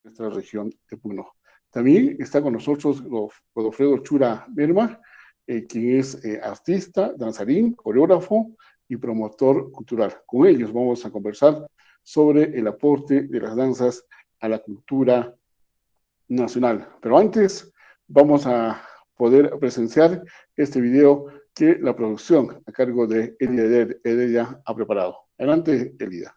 nuestra región de Puno. También está con nosotros Godofredo Chura Berma, quien es artista, danzarín, coreógrafo y promotor cultural. Con ellos vamos a conversar sobre el aporte de las danzas a la cultura nacional. Pero antes vamos a poder presenciar este video que la producción a cargo de Elida Heredia ha preparado. Adelante, Elida.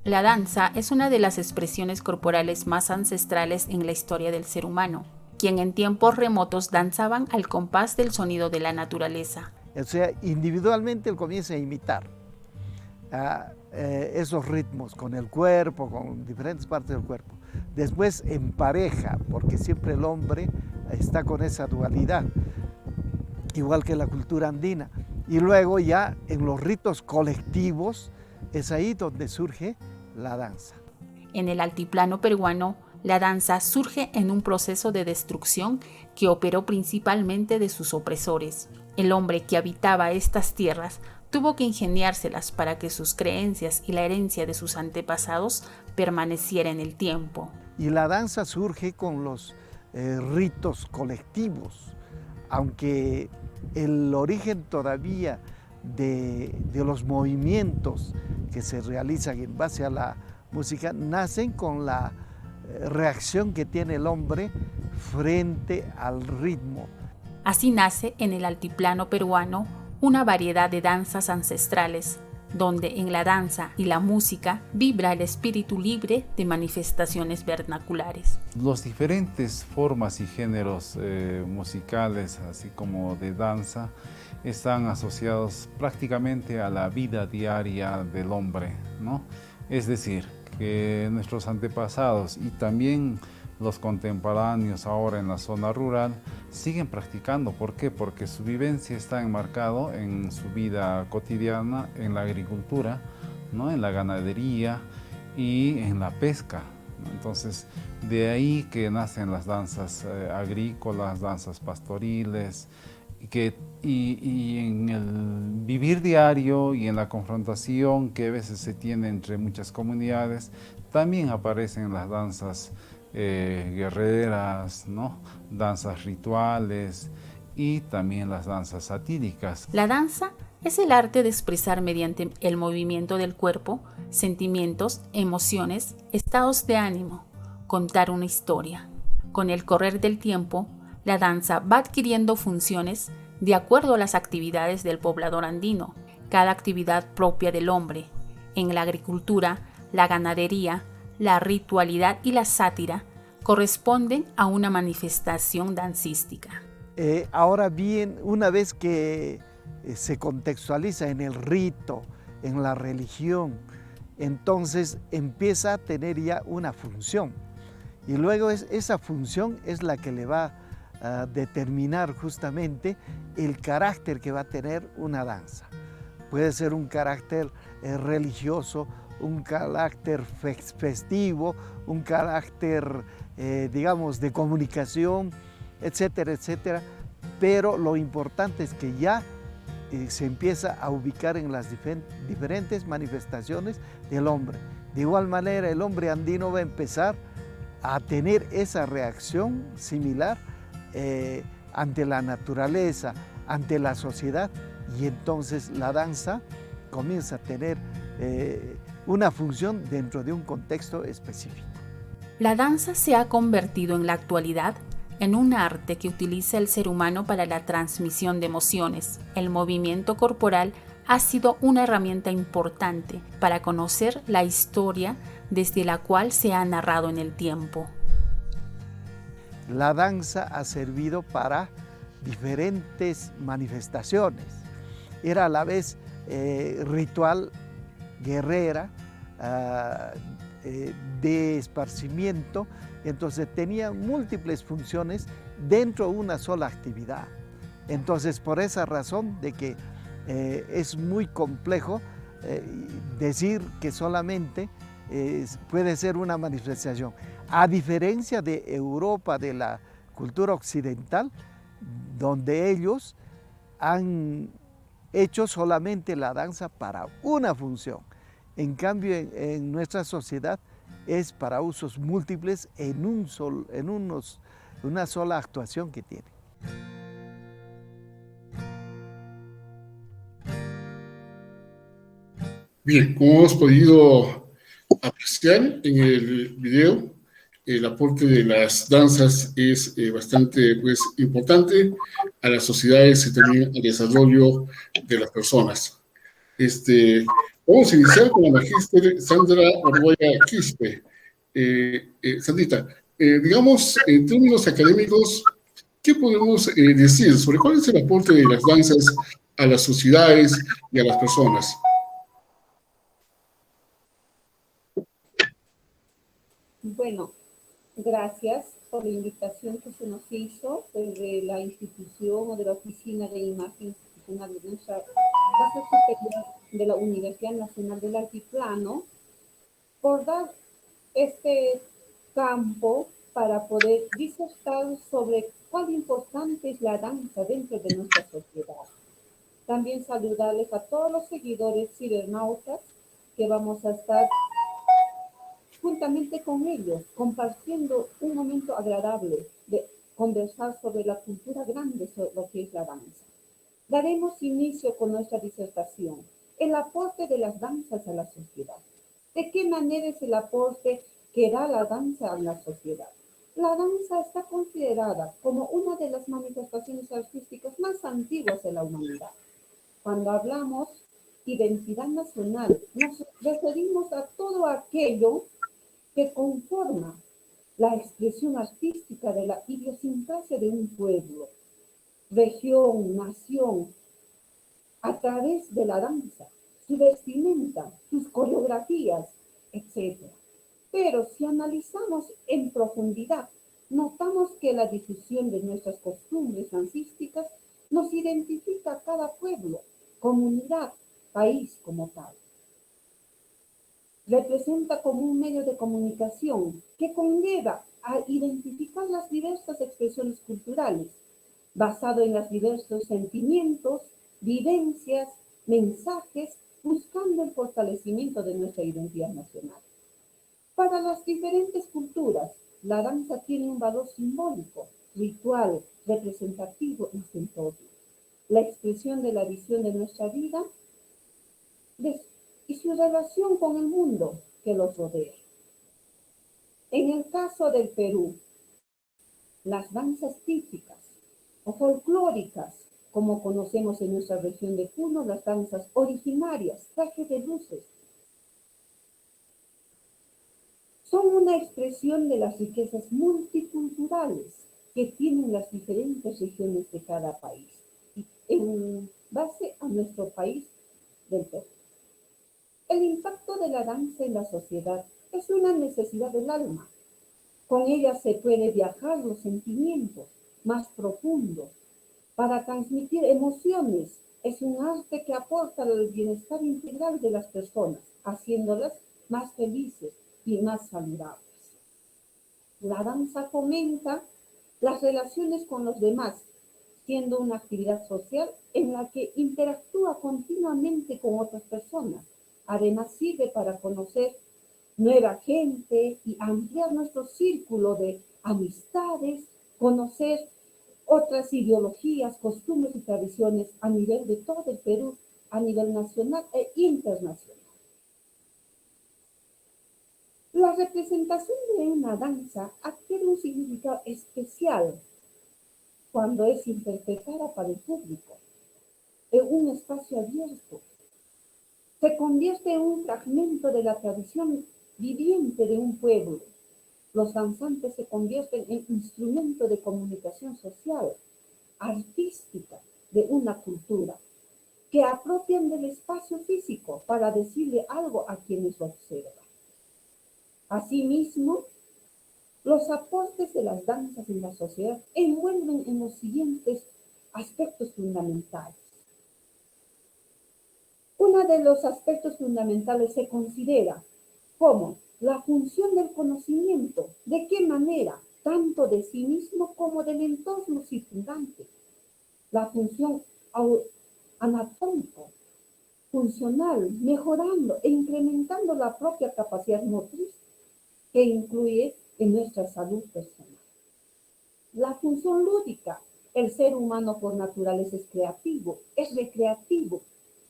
La danza es una de las expresiones corporales más ancestrales en la historia del ser humano, quien en tiempos remotos danzaban al compás del sonido de la naturaleza. O sea, individualmente él comienza a imitar esos ritmos con el cuerpo, con diferentes partes del cuerpo. Después en pareja, porque siempre el hombre está con esa dualidad, igual que la cultura andina. Y luego ya en los ritos colectivos es ahí donde surge la danza. En el altiplano peruano, la danza surge en un proceso de destrucción que operó principalmente de sus opresores. El hombre que habitaba estas tierras tuvo que ingeniárselas para que sus creencias y la herencia de sus antepasados permaneciera en el tiempo. Y la danza surge con los ritos colectivos, aunque el origen todavía de los movimientos que se realizan en base a la música nacen con la reacción que tiene el hombre frente al ritmo. Así nace en el altiplano peruano una variedad de danzas ancestrales, donde en la danza y la música vibra el espíritu libre de manifestaciones vernaculares. Los diferentes formas y géneros musicales, así como de danza, están asociados prácticamente a la vida diaria del hombre, ¿no? Es decir, que nuestros antepasados y también los contemporáneos ahora en la zona rural siguen practicando. ¿Por qué? Porque su vivencia está enmarcado en su vida cotidiana, en la agricultura, ¿no? En la ganadería y en la pesca, ¿no? Entonces, de ahí que nacen las danzas agrícolas, danzas pastoriles, y en el vivir diario y en la confrontación que a veces se tiene entre muchas comunidades, también aparecen las danzas guerreras, ¿no? Danzas rituales y también las danzas satíricas. La danza es el arte de expresar mediante el movimiento del cuerpo sentimientos, emociones, estados de ánimo, contar una historia. Con el correr del tiempo, la danza va adquiriendo funciones de acuerdo a las actividades del poblador andino, cada actividad propia del hombre. En la agricultura, la ganadería, la ritualidad y la sátira corresponden a una manifestación dancística. Ahora bien, una vez que se contextualiza en el rito, en la religión, entonces empieza a tener ya una función. Y luego esa función es la que le va a determinar justamente el carácter que va a tener una danza. Puede ser un carácter religioso, un carácter festivo, un carácter, digamos, de comunicación, etcétera, etcétera. Pero lo importante es que ya se empieza a ubicar en las diferentes manifestaciones del hombre. De igual manera, el hombre andino va a empezar a tener esa reacción similar ante la naturaleza, ante la sociedad, y entonces la danza comienza a tener una función dentro de un contexto específico. La danza se ha convertido en la actualidad en un arte que utiliza el ser humano para la transmisión de emociones. El movimiento corporal ha sido una herramienta importante para conocer la historia desde la cual se ha narrado en el tiempo. La danza ha servido para diferentes manifestaciones. Era a la vez ritual, guerrera, de esparcimiento, entonces tenía múltiples funciones dentro de una sola actividad. Entonces, por esa razón de que es muy complejo decir que solamente puede ser una manifestación. A diferencia de Europa, de la cultura occidental, donde ellos han hecho solamente la danza para una función. En cambio, en nuestra sociedad es para usos múltiples en una sola actuación que tiene. Bien, como hemos podido apreciar en el video, el aporte de las danzas es bastante pues, importante a las sociedades y también al desarrollo de las personas. Vamos a iniciar con la magíster Sandra Orgoya Quispe. Sandrita, digamos, en términos académicos, ¿qué podemos decir sobre cuál es el aporte de las danzas a las sociedades y a las personas? Bueno, gracias por la invitación que se nos hizo desde la institución o de la Oficina de Imagen Institucional de nuestra Casa Superior de la Universidad Nacional del Altiplano, por dar este campo para poder disertar sobre cuán importante es la danza dentro de nuestra sociedad. También saludarles a todos los seguidores cibernautas que vamos a estar juntamente con ellos, compartiendo un momento agradable de conversar sobre la cultura grande, sobre lo que es la danza. Daremos inicio con nuestra disertación, el aporte de las danzas a la sociedad. ¿De qué manera es el aporte que da la danza a la sociedad? La danza está considerada como una de las manifestaciones artísticas más antiguas de la humanidad. Cuando hablamos identidad nacional, nos referimos a todo aquello que conforma la expresión artística de la idiosincrasia de un pueblo, región, nación, a través de la danza, su vestimenta, sus coreografías, etc. Pero si analizamos en profundidad, notamos que la difusión de nuestras costumbres dancísticas nos identifica a cada pueblo, comunidad, país como tal. Representa como un medio de comunicación que conlleva a identificar las diversas expresiones culturales, basado en los diversos sentimientos, vivencias, mensajes, buscando el fortalecimiento de nuestra identidad nacional. Para las diferentes culturas, la danza tiene un valor simbólico, ritual, representativo y simbólico. La expresión de la visión de nuestra vida y su relación con el mundo que los rodea. En el caso del Perú, las danzas típicas o folclóricas, como conocemos en nuestra región de Puno, las danzas originarias, traje de luces, son una expresión de las riquezas multiculturales que tienen las diferentes regiones de cada país, en base a nuestro país del Perú. El impacto de la danza en la sociedad es una necesidad del alma. Con ella se puede viajar los sentimientos más profundos para transmitir emociones. Es un arte que aporta al bienestar integral de las personas, haciéndolas más felices y más saludables. La danza fomenta las relaciones con los demás, siendo una actividad social en la que interactúa continuamente con otras personas. Además, sirve para conocer nueva gente y ampliar nuestro círculo de amistades, conocer otras ideologías, costumbres y tradiciones a nivel de todo el Perú, a nivel nacional e internacional. La representación de una danza adquiere un significado especial cuando es interpretada para el público, en un espacio abierto. Se convierte en un fragmento de la tradición viviente de un pueblo. Los danzantes se convierten en instrumento de comunicación social, artística de una cultura, que apropian del espacio físico para decirle algo a quienes lo observan. Asimismo, los aportes de las danzas en la sociedad envuelven en los siguientes aspectos fundamentales. Uno de los aspectos fundamentales se considera como la función del conocimiento, de qué manera tanto de sí mismo como del entorno circundante. La función anatómica, funcional, mejorando e incrementando la propia capacidad motriz que incluye en nuestra salud personal. La función lúdica, el ser humano por naturaleza es creativo, es recreativo,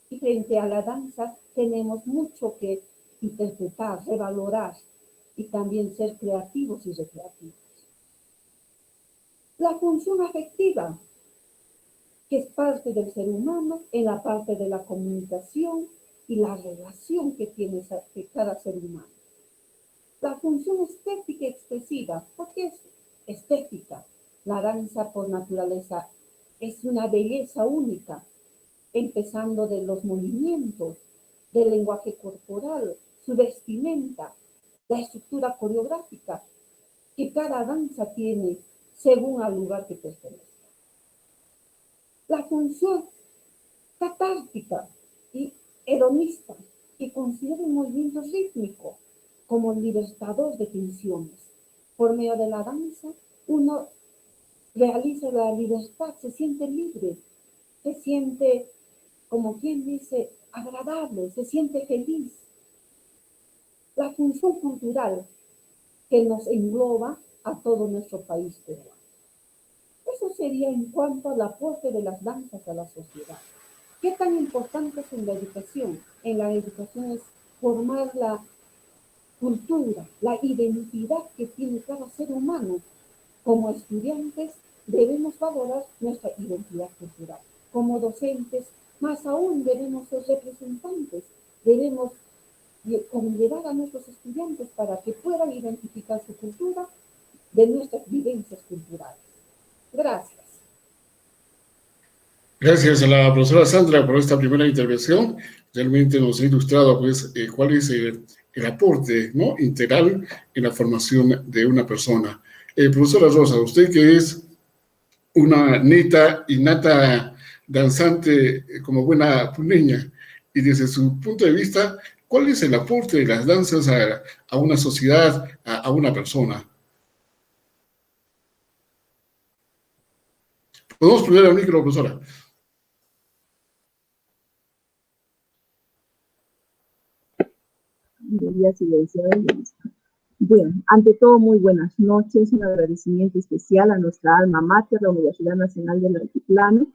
y frente a la danza tenemos mucho que interpretar, revalorar y también ser creativos y recreativos. La función afectiva, que es parte del ser humano, en la parte de la comunicación y la relación que tiene cada ser humano. La función estética y expresiva, porque es estética. La danza por naturaleza es una belleza única, empezando de los movimientos, del lenguaje corporal, su vestimenta, la estructura coreográfica que cada danza tiene según al lugar que pertenece. La función catártica y hedonista, que considera el movimiento rítmico como libertador de tensiones. Por medio de la danza, uno realiza la libertad, se siente libre, se siente, como quien dice, agradable, se siente feliz. La función cultural que nos engloba a todo nuestro país peruano. Eso sería en cuanto al aporte de las danzas a la sociedad. ¿Qué tan importante es en la educación? En la educación es formar la cultura, la identidad que tiene cada ser humano. Como estudiantes debemos valorar nuestra identidad cultural. Como docentes, más aún debemos ser representantes, debemos considerar a nuestros estudiantes para que puedan identificar su cultura de nuestras vivencias culturales. Gracias. Gracias a la profesora Sandra por esta primera intervención. Realmente nos ha ilustrado pues, cuál es el aporte, ¿no?, integral en la formación de una persona. Profesora Rosa, usted que es una neta y nata danzante como buena puneña, y desde su punto de vista, ¿cuál es el aporte de las danzas a una sociedad, a una persona? Podemos poner el micro, profesora. Bueno, ante todo, muy buenas noches. Un agradecimiento especial a nuestra alma mater, la Universidad Nacional del Altiplano.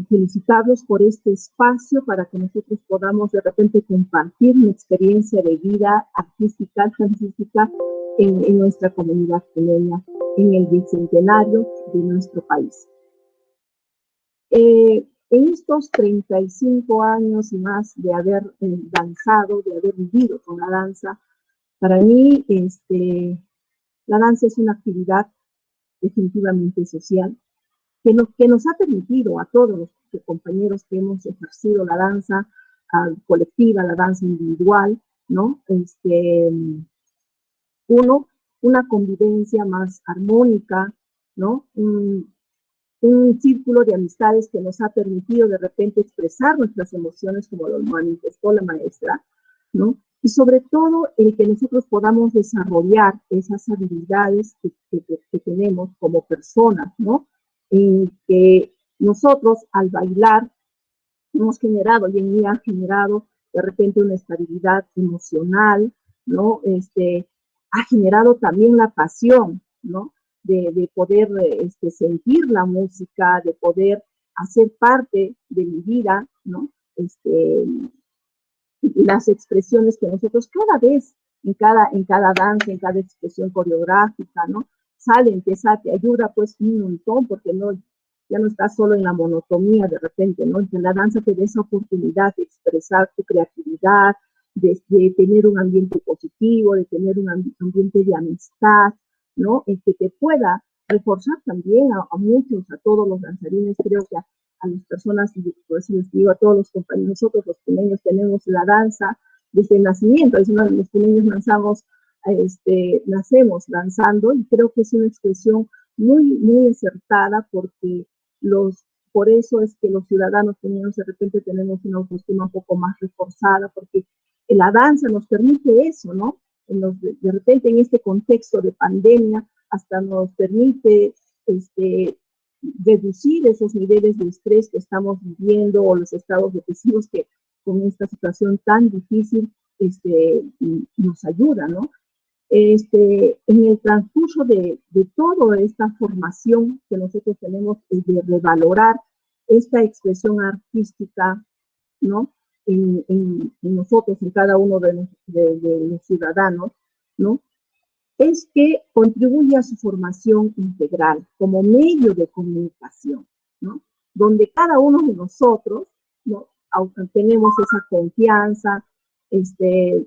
Felicitarlos por este espacio para que nosotros podamos de repente compartir una experiencia de vida artística, artística en nuestra comunidad puneña, en el bicentenario de nuestro país. En estos 35 años y más de haber danzado, de haber vivido con la danza, para mí la danza es una actividad definitivamente social que nos ha permitido a todos los compañeros que hemos ejercido la danza colectiva, la danza individual, ¿no? Una convivencia más armónica, ¿no? Un círculo de amistades que nos ha permitido de repente expresar nuestras emociones como lo manifestó la maestra, ¿no? Y sobre todo el que nosotros podamos desarrollar esas habilidades que tenemos como personas, ¿no? Que nosotros al bailar hemos generado, y en mí ha generado de repente una estabilidad emocional, ¿no? Ha generado también la pasión, ¿no? De poder sentir la música, de poder hacer parte de mi vida, ¿no? Las expresiones que nosotros cada vez, en cada danza, en cada expresión coreográfica, ¿no? Salen, te ayuda pues un montón, porque ya no estás solo en la monotonía de repente, ¿no? En la danza te da esa oportunidad de expresar tu creatividad, de tener un ambiente positivo, de tener un ambiente de amistad, ¿no? Que te pueda reforzar también a muchos, a todos los danzarines. Creo que a las personas, y por eso les digo a todos los compañeros, nosotros los puneños tenemos la danza desde el nacimiento. Los puneños nacemos danzando, y creo que es una expresión muy, muy acertada, porque por eso es que los ciudadanos puneños de repente tenemos una autoestima un poco más reforzada, porque la danza nos permite eso, ¿no? De repente en este contexto de pandemia, hasta nos permite reducir esos niveles de estrés que estamos viviendo o los estados depresivos que con esta situación tan difícil nos ayuda, ¿no? En el transcurso de toda esta formación que nosotros tenemos de revalorar esta expresión artística, ¿no? En nosotros, en cada uno de los ciudadanos, ¿no? Es que contribuye a su formación integral como medio de comunicación, ¿no? Donde cada uno de nosotros, ¿no? Tenemos esa confianza,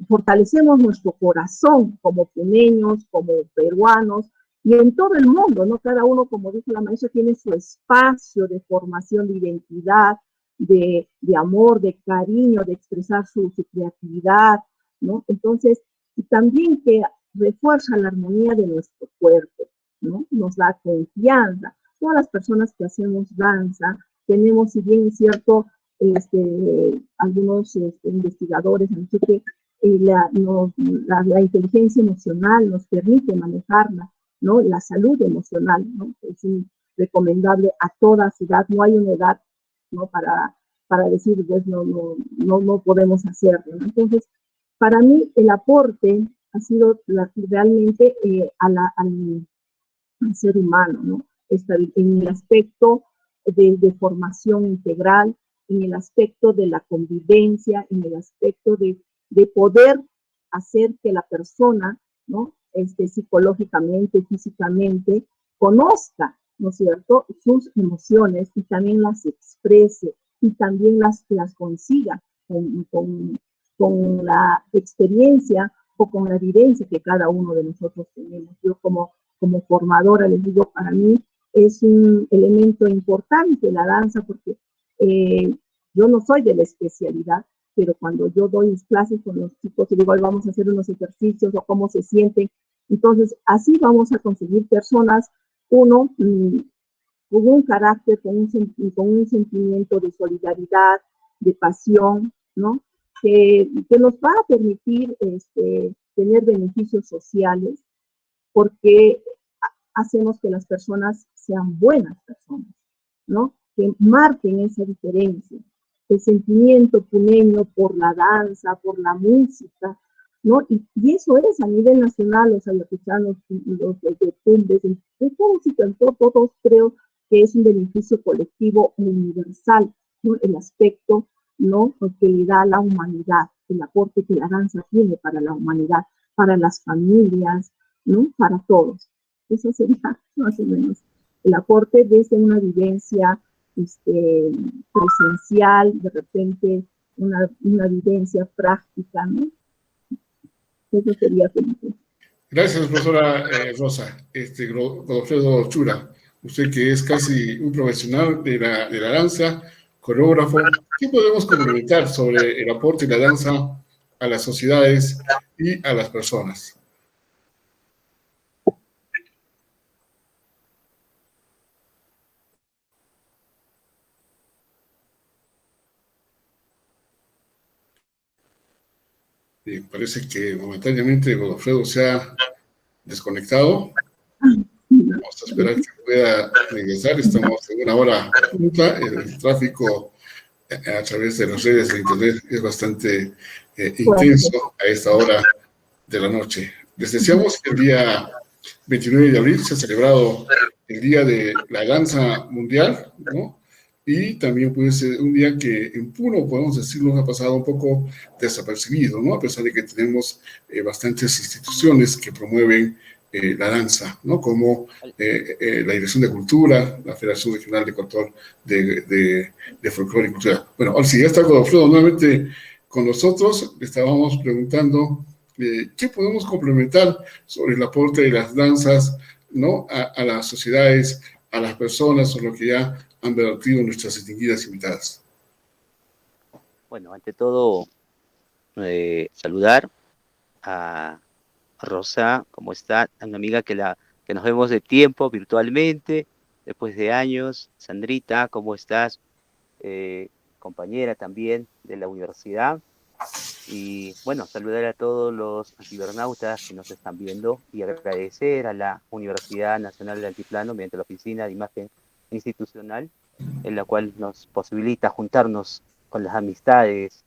fortalecemos nuestro corazón como puneños, como peruanos, y en todo el mundo, ¿no? Cada uno, como dijo la maestra, tiene su espacio de formación de identidad, de amor, de cariño, de expresar su creatividad, ¿no? Entonces, y también que refuerza la armonía de nuestro cuerpo, ¿no? Nos da confianza. Todas las personas que hacemos danza, tenemos, si bien es cierto, algunos investigadores han dicho que la inteligencia emocional nos permite manejarla, ¿no? La salud emocional, ¿no? Es recomendable a toda edad, no hay una edad, ¿no? Para decir, pues no podemos hacerlo, ¿no? Entonces, para mí el aporte ha sido realmente al ser humano, ¿no? En el aspecto de formación integral, en el aspecto de la convivencia, en el aspecto de poder hacer que la persona, ¿no? Psicológicamente, físicamente, conozca, ¿no es cierto?, sus emociones y también las exprese y también las consiga con la experiencia o con la vivencia que cada uno de nosotros tenemos. Yo como formadora les digo, para mí es un elemento importante la danza porque yo no soy de la especialidad, pero cuando yo doy mis clases con los chicos y digo, vamos a hacer unos ejercicios o cómo se sienten, entonces así vamos a conseguir personas, uno, con un carácter, con un sentimiento de solidaridad, de pasión, ¿no? Que nos va a permitir tener beneficios sociales porque hacemos que las personas sean buenas personas, ¿no? Que marquen esa diferencia, el sentimiento puneño por la danza, por la música, ¿no? Y eso es a nivel nacional, los ayacuchanos, los de Tumbes, todos creo que es un beneficio colectivo universal, ¿no? El aspecto, ¿no?, que le da a la humanidad, el aporte que la danza tiene para la humanidad, para las familias, ¿no?, para todos. Eso sería más o menos el aporte desde una vivencia presencial, de repente una vivencia práctica, ¿no? Eso sería como. Gracias, profesora Rosa. Godofredo Chura, usted que es casi un profesional de la danza, coreógrafo, ¿qué podemos complementar sobre el aporte de la danza a las sociedades y a las personas? Bien, parece que momentáneamente Godofredo se ha desconectado. Vamos a esperar que pueda regresar. Estamos en una hora punta. El tráfico a través de las redes de internet es bastante intenso a esta hora de la noche. Les deseamos que el día 29 de abril se ha celebrado el Día de la Danza Mundial, ¿no? Y también puede ser un día que en Puno, podemos decirlo, ha pasado un poco desapercibido, ¿no? A pesar de que tenemos bastantes instituciones que promueven la danza, ¿no? Como la Dirección de Cultura, la Federación Regional de Control de Folclore y Cultura. Bueno, ahora sí, ya está Godofredo nuevamente con nosotros. Le estábamos preguntando qué podemos complementar sobre el aporte de las danzas, ¿no?, a las sociedades, a las personas, o lo que ya han vertido nuestras distinguidas invitadas. Bueno, ante todo, saludar a Rosa, ¿cómo está? Una amiga que nos vemos de tiempo virtualmente, después de años. Sandrita, ¿cómo estás? Compañera también de la universidad. Y bueno, saludar a todos los cibernautas que nos están viendo y agradecer a la Universidad Nacional del Altiplano mediante la Oficina de Imagen Institucional, en la cual nos posibilita juntarnos con las amistades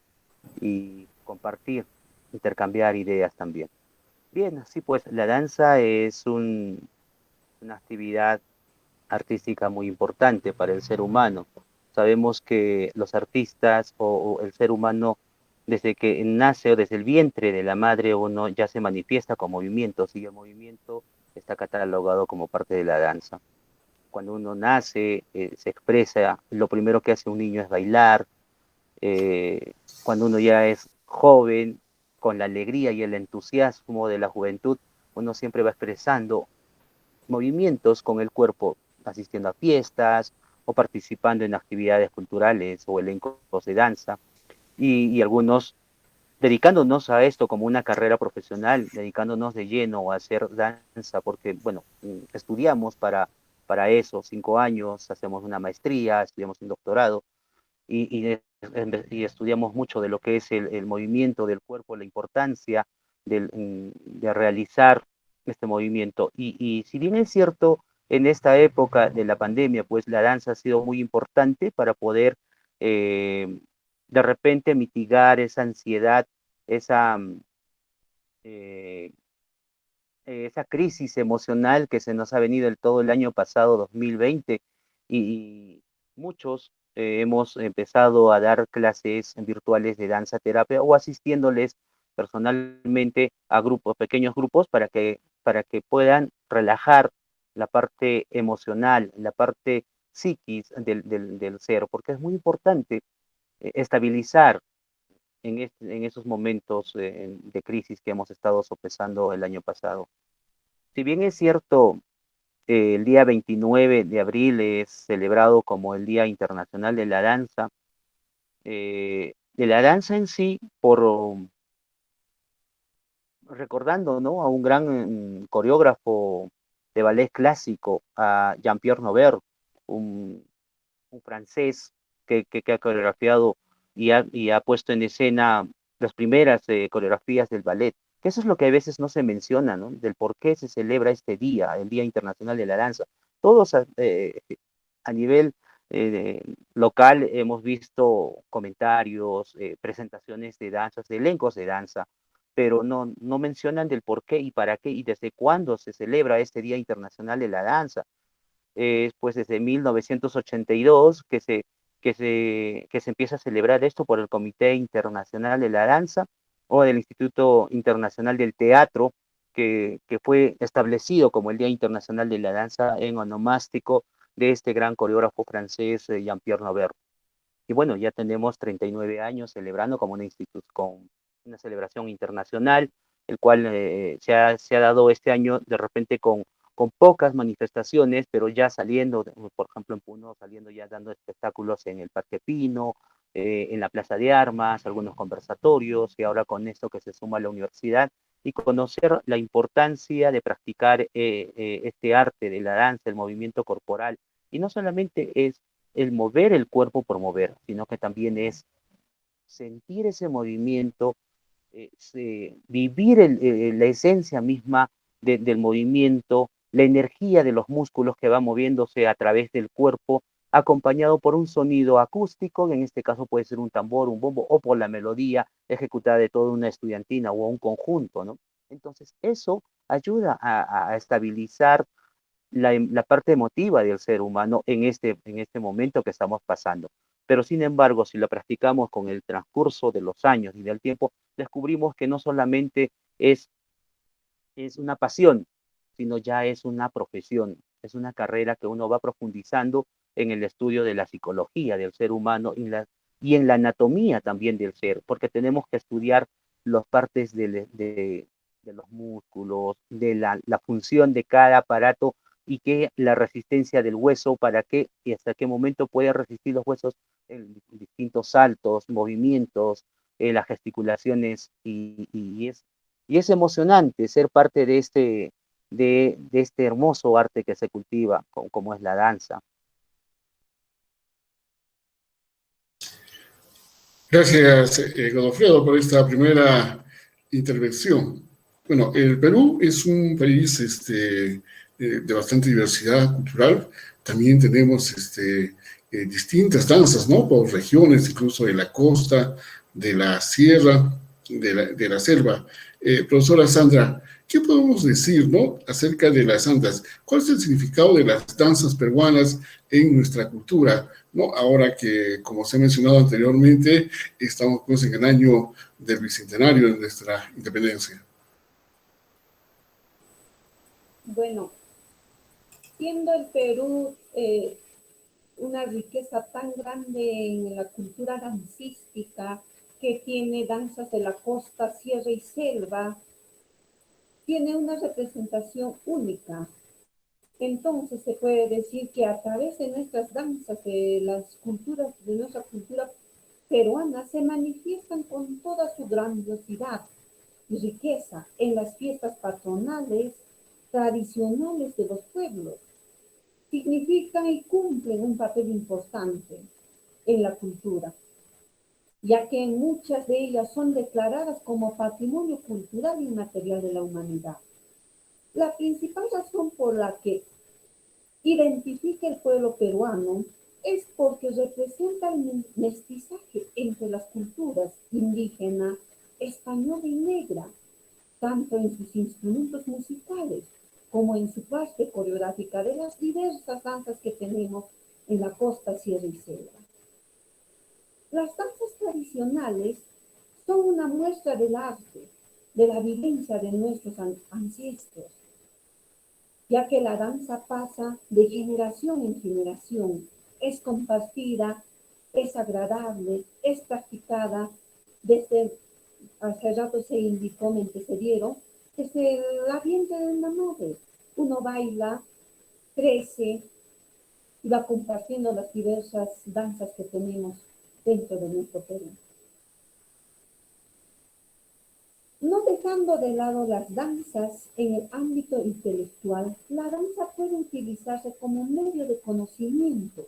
y compartir, intercambiar ideas también. Bien, así pues, la danza es una actividad artística muy importante para el ser humano. Sabemos que los artistas o el ser humano, desde que nace o desde el vientre de la madre, uno ya se manifiesta con movimientos y el movimiento está catalogado como parte de la danza. Cuando uno nace, se expresa, lo primero que hace un niño es bailar. Cuando uno ya es joven, con la alegría y el entusiasmo de la juventud, uno siempre va expresando movimientos con el cuerpo, asistiendo a fiestas o participando en actividades culturales o elencos de danza, y algunos dedicándonos a esto como una carrera profesional, dedicándonos de lleno a hacer danza, porque, bueno, estudiamos para eso, 5 años, hacemos una maestría, estudiamos un doctorado, y estudiamos mucho de lo que es el movimiento del cuerpo, la importancia de realizar este movimiento. Y si bien es cierto, en esta época de la pandemia, pues la danza ha sido muy importante para poder de repente mitigar esa ansiedad, esa, eh, esa crisis emocional que se nos ha venido todo el año pasado, 2020, y muchos hemos empezado a dar clases virtuales de danza terapia o asistiéndoles personalmente a grupos, pequeños grupos, para que puedan relajar la parte emocional, la parte psiquis del ser, porque es muy importante estabilizar en esos momentos de crisis que hemos estado sopesando el año pasado. Si bien es cierto, el día 29 de abril es celebrado como el Día Internacional de la danza en sí, recordando, ¿no?, a un gran coreógrafo de ballet clásico, a Jean-Pierre Nover, un, un francés que ha coreografiado y ha puesto en escena las primeras coreografías del ballet. Que eso es lo que a veces no se menciona, ¿no? Del por qué se celebra este día, el Día Internacional de la Danza. Todos a nivel local hemos visto comentarios, presentaciones de danzas, de elencos de danza, pero no mencionan del por qué y para qué y desde cuándo se celebra este Día Internacional de la Danza. Pues desde 1982 que se empieza a celebrar esto por el Comité Internacional de la Danza o del Instituto Internacional del Teatro, que fue establecido como el Día Internacional de la Danza en onomástico de este gran coreógrafo francés, Jean-Pierre Nover. Y bueno, ya tenemos 39 años celebrando como con una celebración internacional, el cual se ha dado este año de repente con pocas manifestaciones, pero ya saliendo, por ejemplo en Puno, saliendo ya dando espectáculos en el Parque Pino, en la Plaza de Armas, algunos conversatorios, y ahora con esto que se suma a la universidad, y conocer la importancia de practicar este arte de la danza, el movimiento corporal, y no solamente es el mover el cuerpo por mover, sino que también es sentir ese movimiento, vivir la esencia misma del movimiento, la energía de los músculos que va moviéndose a través del cuerpo, acompañado por un sonido acústico, que en este caso puede ser un tambor, un bombo, o por la melodía ejecutada de toda una estudiantina o un conjunto, ¿no? Entonces, eso ayuda a estabilizar la parte emotiva del ser humano en este momento que estamos pasando. Pero sin embargo, si lo practicamos con el transcurso de los años y del tiempo, descubrimos que no solamente es una pasión, sino ya es una profesión, es una carrera que uno va profundizando en el estudio de la psicología del ser humano y en la anatomía también del ser, porque tenemos que estudiar las partes de los músculos, de la función de cada aparato y que la resistencia del hueso, para qué y hasta qué momento puede resistir los huesos en distintos saltos, movimientos, las gesticulaciones, y es emocionante ser parte de este hermoso arte que se cultiva, como es la danza. Gracias, Godofredo, por esta primera intervención. Bueno, el Perú es un país de bastante diversidad cultural. También tenemos distintas danzas, ¿no? Por regiones, incluso de la costa, de la sierra, de la selva. Profesora Sandra, ¿qué podemos decir, ¿no? Acerca de las danzas? ¿Cuál es el significado de las danzas peruanas en nuestra cultura, ¿no? Ahora que, como se ha mencionado anteriormente, estamos pues, en el año del bicentenario de nuestra independencia. Bueno, siendo el Perú una riqueza tan grande en la cultura dancística, que tiene danzas de la costa, sierra y selva, tiene una representación única. Entonces se puede decir que a través de nuestras danzas, de las culturas, de nuestra cultura peruana, se manifiestan con toda su grandiosidad y riqueza en las fiestas patronales, tradicionales de los pueblos. Significan y cumplen un papel importante en la cultura, ya que muchas de ellas son declaradas como patrimonio cultural inmaterial de la humanidad. La principal razón por la que identifica el pueblo peruano es porque representa el mestizaje entre las culturas indígena, española y negra, tanto en sus instrumentos musicales como en su parte coreográfica de las diversas danzas que tenemos en la costa, sierra y selva. Las danzas tradicionales son una muestra del arte, de la vivencia de nuestros ancestros, ya que la danza pasa de generación en generación, es compartida, es agradable, es practicada desde, hace rato se indicó, me antecedieron, desde el vientre de una madre. Uno baila, crece y va compartiendo las diversas danzas que tenemos dentro de nuestro Perú. No dejando de lado las danzas en el ámbito intelectual, la danza puede utilizarse como medio de conocimiento,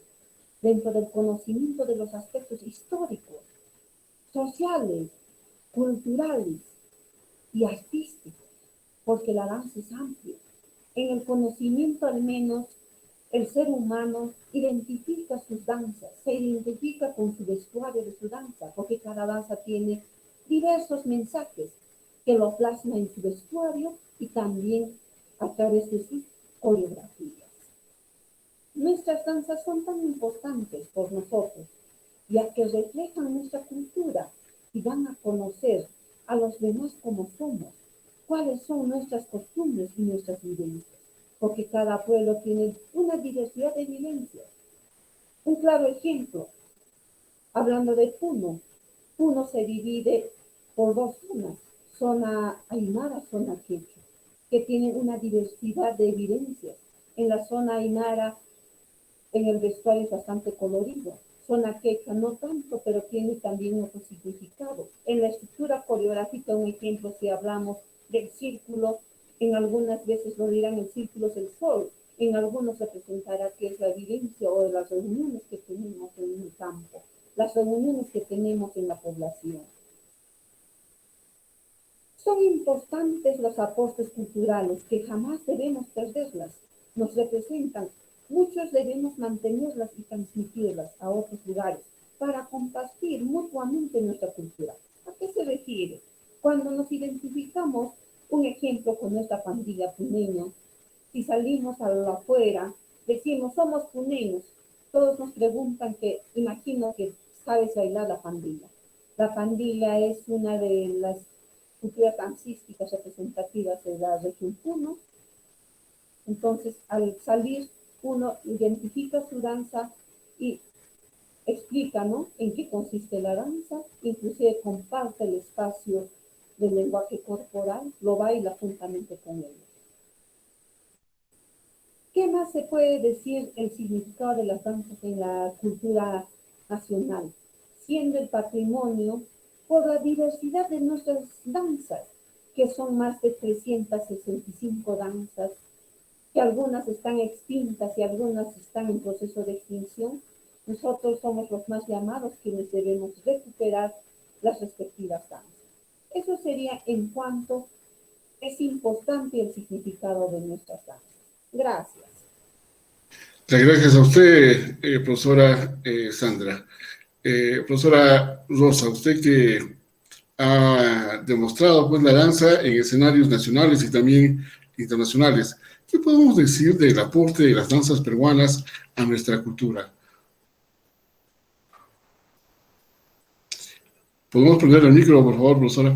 dentro del conocimiento de los aspectos históricos, sociales, culturales y artísticos, porque la danza es amplia. En el conocimiento al menos, el ser humano identifica sus danzas, se identifica con su vestuario de su danza, porque cada danza tiene diversos mensajes que lo plasma en su vestuario y también a través de sus coreografías. Nuestras danzas son tan importantes por nosotros, ya que reflejan nuestra cultura y dan a conocer a los demás cómo somos, cuáles son nuestras costumbres y nuestras vivencias, porque cada pueblo tiene una diversidad de vivencias. Un claro ejemplo, hablando de Puno, Puno se divide por dos zonas, zona aymara, zona quechua, que tienen una diversidad de vivencias. En la zona aymara, en el vestuario es bastante colorido. Zona quechua no tanto, pero tiene también otro significado. En la estructura coreográfica, un ejemplo, si hablamos del círculo, en algunas veces lo dirán el círculo es el sol, en algunos representará que es la vivencia o las reuniones que tenemos en el campo, las reuniones que tenemos en la población. Son importantes los aportes culturales que jamás debemos perderlas. Nos representan. Muchos debemos mantenerlas y transmitirlas a otros lugares para compartir mutuamente nuestra cultura. ¿A qué se refiere? Cuando nos identificamos, un ejemplo con nuestra pandilla puneña, si salimos a la afuera, decimos somos puneños, todos nos preguntan que, imagino que sabes bailar la pandilla. La pandilla es una de las culturas dancísticas representativas de la región Puno. Entonces, al salir, uno identifica su danza y explica, ¿no?, en qué consiste la danza, inclusive comparte el espacio del lenguaje corporal, lo baila juntamente con ellos. ¿Qué más se puede decir el significado de las danzas en la cultura nacional? Siendo el patrimonio por la diversidad de nuestras danzas, que son más de 365 danzas, que algunas están extintas y algunas están en proceso de extinción, Nosotros somos los más llamados quienes debemos recuperar las respectivas danzas. Eso sería en cuanto es importante el significado de nuestras danzas. Gracias. Gracias a usted, profesora Sandra. Profesora Rosa, usted que ha demostrado pues la danza en escenarios nacionales y también internacionales, ¿qué podemos decir del aporte de las danzas peruanas a nuestra cultura? ¿Podemos prender el micro, por favor, profesora?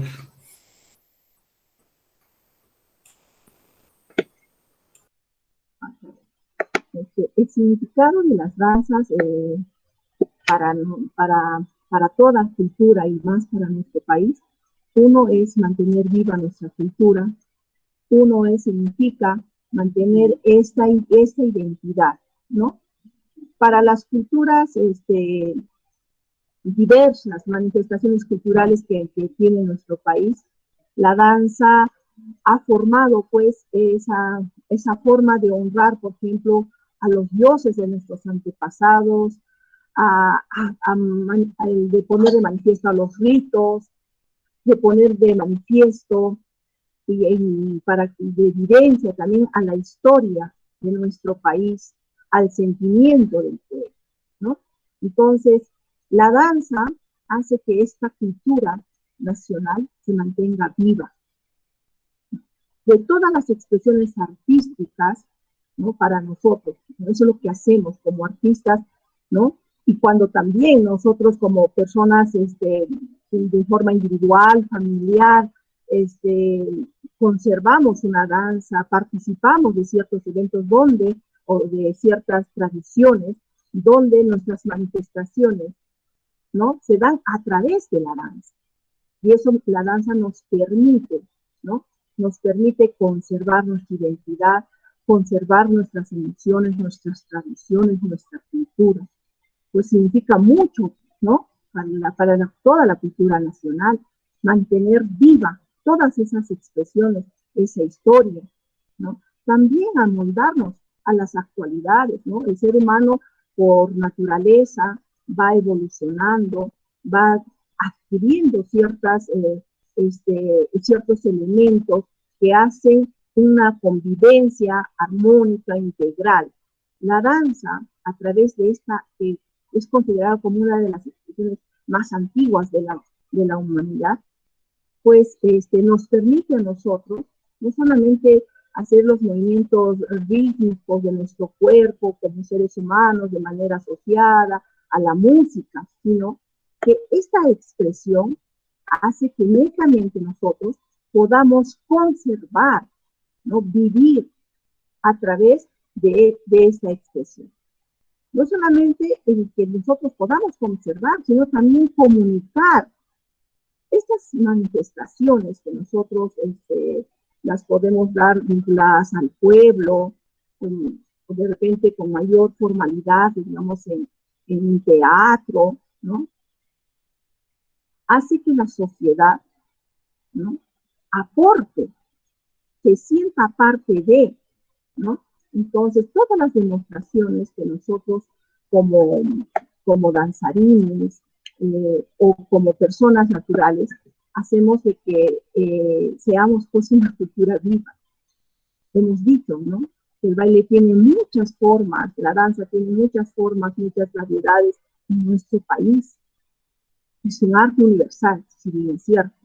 El significado de las danzas para, para toda cultura y más para nuestro país, uno es mantener viva nuestra cultura, significa mantener esta identidad, ¿no? Para las culturas diversas manifestaciones culturales que tiene nuestro país, la danza ha formado pues esa forma de honrar, por ejemplo, a los dioses de nuestros antepasados, de poner de manifiesto a los ritos, de poner de manifiesto y de evidencia también a la historia de nuestro país, al sentimiento del pueblo, ¿no? Entonces, la danza hace que esta cultura nacional se mantenga viva. De todas las expresiones artísticas, ¿no? Para nosotros, ¿no? Eso es lo que hacemos como artistas, ¿no? Y cuando también nosotros como personas de forma individual, familiar, conservamos una danza, participamos de ciertos eventos o de ciertas tradiciones, donde nuestras manifestaciones, ¿no? Se dan a través de la danza. Y eso la danza nos permite, ¿no? Nos permite conservar nuestra identidad, conservar nuestras emociones, nuestras tradiciones, nuestra cultura. Pues significa mucho, ¿no? Para toda la cultura nacional, mantener viva todas esas expresiones, esa historia, ¿no? También amoldarnos a las actualidades, ¿no? El ser humano por naturaleza va evolucionando, va adquiriendo ciertos elementos que hacen una convivencia armónica, integral. La danza, a través de esta, es considerada como una de las expresiones más antiguas de la humanidad, pues nos permite a nosotros no solamente hacer los movimientos rítmicos de nuestro cuerpo como seres humanos de manera asociada a la música, sino que esta expresión hace que netamente nosotros podamos conservar, ¿no? Vivir a través de esta expresión. No solamente el que nosotros podamos conservar, sino también comunicar estas manifestaciones que nosotros las podemos dar vinculadas al pueblo, o de repente con mayor formalidad, digamos, en un teatro, ¿no? Hace que la sociedad, ¿no? Aporte, se sienta parte de, ¿no? Entonces, todas las demostraciones que nosotros como danzarines o como personas naturales hacemos de que seamos pues una cultura viva. Hemos dicho, ¿no? Que el baile tiene muchas formas, la danza tiene muchas formas, muchas variedades en nuestro país. Es un arte universal, si bien es cierto,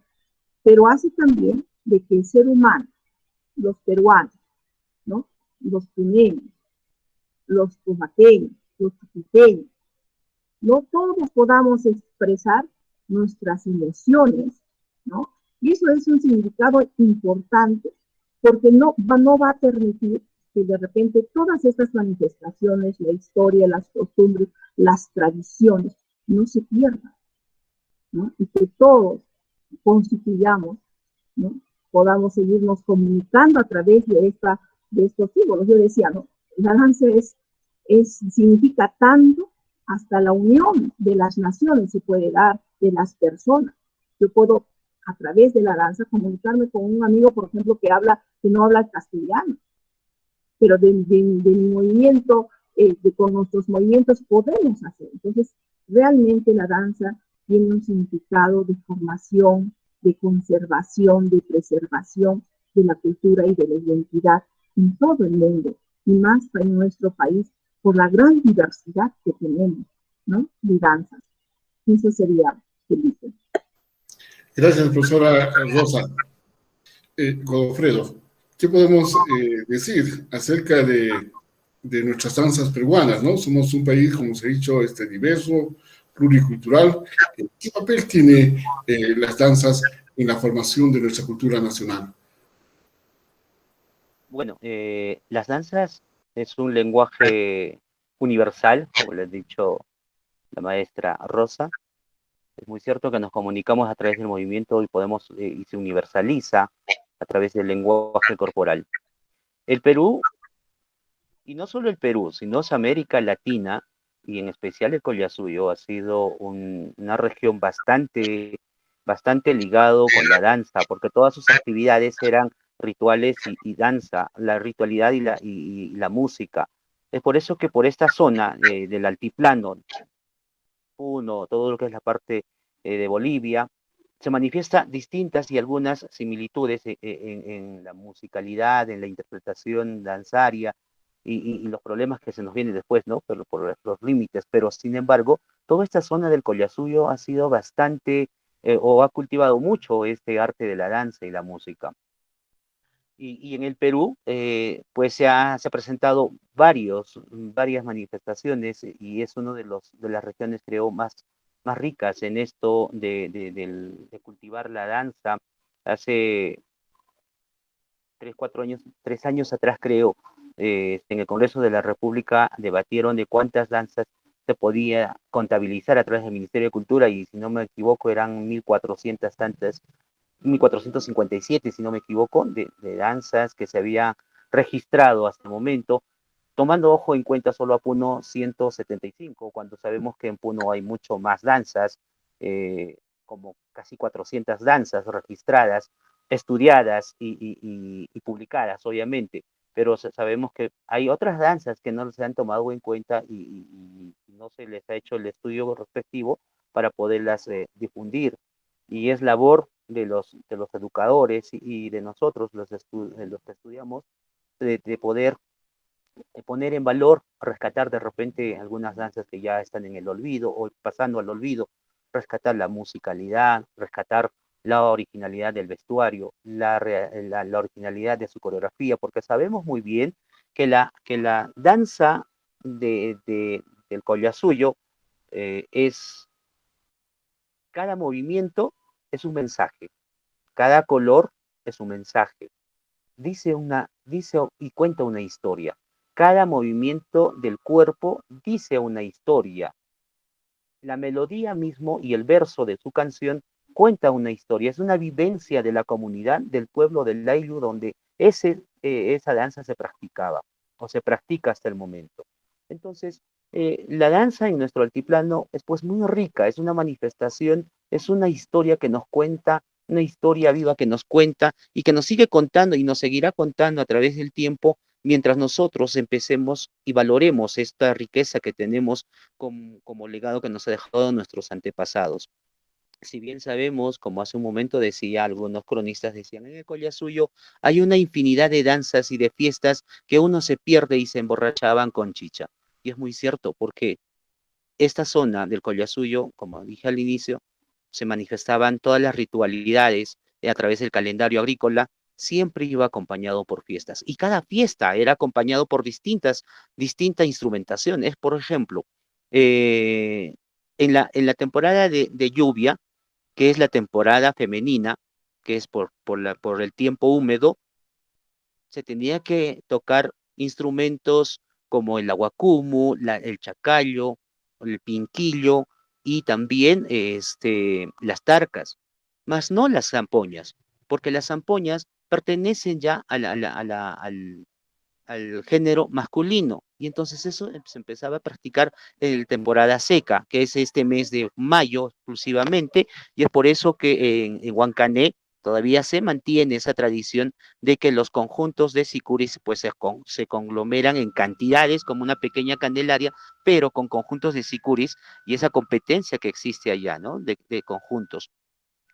pero hace también de que el ser humano, los peruanos, ¿no? Los puneños, los tumaqueños, los tuquiteños, no todos podamos expresar nuestras emociones, ¿no? Y eso es un significado importante, porque no va a permitir que de repente todas estas manifestaciones, la historia, las costumbres, las tradiciones, no se pierdan, ¿no? Y que todos constituyamos, ¿no? Podamos seguirnos comunicando a través de estos símbolos. Yo decía, ¿no? La danza significa tanto, hasta la unión de las naciones se puede dar, de las personas. Yo puedo, a través de la danza, comunicarme con un amigo, por ejemplo, que no habla castellano, pero de mi movimiento con nuestros movimientos podemos hacer. Entonces, realmente la danza tiene un significado de formación, de conservación, de preservación de la cultura y de la identidad en todo el mundo, y más en nuestro país, por la gran diversidad que tenemos, ¿no? De danzas. Eso sería, Felipe. Gracias, profesora Rosa. Godofredo, ¿qué podemos decir acerca de nuestras danzas peruanas, ¿no? Somos un país, como se ha dicho, diverso, pluricultural. ¿Qué papel tiene las danzas en la formación de nuestra cultura nacional? Bueno, las danzas es un lenguaje universal, como le ha dicho la maestra Rosa. Es muy cierto que nos comunicamos a través del movimiento y podemos, y se universaliza a través del lenguaje corporal. El Perú, y no solo el Perú, sino América Latina, y en especial el Collasuyo, ha sido una región bastante ligado con la danza, porque todas sus actividades eran rituales y danza, la ritualidad y la música. Es por eso que por esta zona del altiplano, todo lo que es la parte de Bolivia, se manifiesta distintas y algunas similitudes en la musicalidad, en la interpretación danzaria y los problemas que se nos vienen después, ¿no? Pero por los límites. Pero sin embargo, toda esta zona del Collasuyo ha sido bastante o ha cultivado mucho este arte de la danza y la música. Y en el Perú, pues se ha presentado varias manifestaciones y es uno de las regiones, creo, más ricas en esto de cultivar la danza. Hace 3 años atrás, creo, en el Congreso de la República debatieron de cuántas danzas se podía contabilizar a través del Ministerio de Cultura y si no me equivoco eran 1.400 tantas 1457, si no me equivoco, de danzas que se había registrado hasta el momento, tomando ojo en cuenta solo a Puno 175, cuando sabemos que en Puno hay mucho más danzas, como casi 400 danzas registradas, estudiadas y publicadas, obviamente, pero sabemos que hay otras danzas que no se han tomado en cuenta y no se les ha hecho el estudio respectivo para poderlas difundir. Y es labor de los educadores y de nosotros, los que estudiamos, de poder poner en valor, rescatar de repente algunas danzas que ya están en el olvido o pasando al olvido, rescatar la musicalidad, rescatar la originalidad del vestuario, la originalidad de su coreografía, porque sabemos muy bien que la danza del Collasuyo es cada movimiento es un mensaje, cada color es un mensaje, dice y cuenta una historia. Cada movimiento del cuerpo dice una historia. La melodía mismo y el verso de su canción cuenta una historia. Es una vivencia de la comunidad del pueblo del Lailu donde esa danza se practicaba o se practica hasta el momento. Entonces, la danza en nuestro altiplano es pues muy rica, es una manifestación, es una historia que nos cuenta, una historia viva que nos cuenta y que nos sigue contando y nos seguirá contando a través del tiempo mientras nosotros empecemos y valoremos esta riqueza que tenemos como legado que nos ha dejado nuestros antepasados. Si bien sabemos, como hace un momento decía, algunos cronistas decían, en el Collasuyo hay una infinidad de danzas y de fiestas que uno se pierde y se emborrachaban con chicha. Y es muy cierto, porque esta zona del Collasuyo, como dije al inicio, se manifestaban todas las ritualidades a través del calendario agrícola, siempre iba acompañado por fiestas. Y cada fiesta era acompañado por distinta instrumentación. Es, por ejemplo, eh, en la temporada de lluvia, que es la temporada femenina, que es por el tiempo húmedo, se tenía que tocar instrumentos como el aguacumu, el chacallo, el pinquillo y también las tarcas, más no las zampoñas, porque las zampoñas pertenecen ya al género masculino. Y entonces eso se empezaba a practicar en temporada seca, que es este mes de mayo exclusivamente, y es por eso que en Huancané Todavía se mantiene esa tradición de que los conjuntos de sicuris pues se conglomeran en cantidades como una pequeña candelaria, pero con conjuntos de sicuris y esa competencia que existe allá, ¿no? De conjuntos.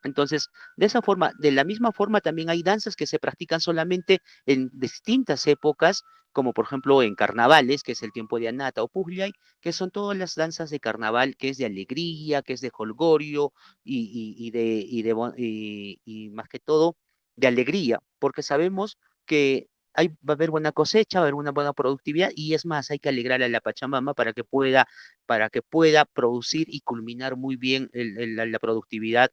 Entonces, de esa forma, de la misma forma también hay danzas que se practican solamente en distintas épocas, como por ejemplo en carnavales, que es el tiempo de Anata o Pugliay, que son todas las danzas de carnaval, que es de alegría, que es de jolgorio y más que todo de alegría, porque sabemos que va a haber buena cosecha, va a haber una buena productividad y es más, hay que alegrar a la Pachamama para que pueda producir y culminar muy bien la productividad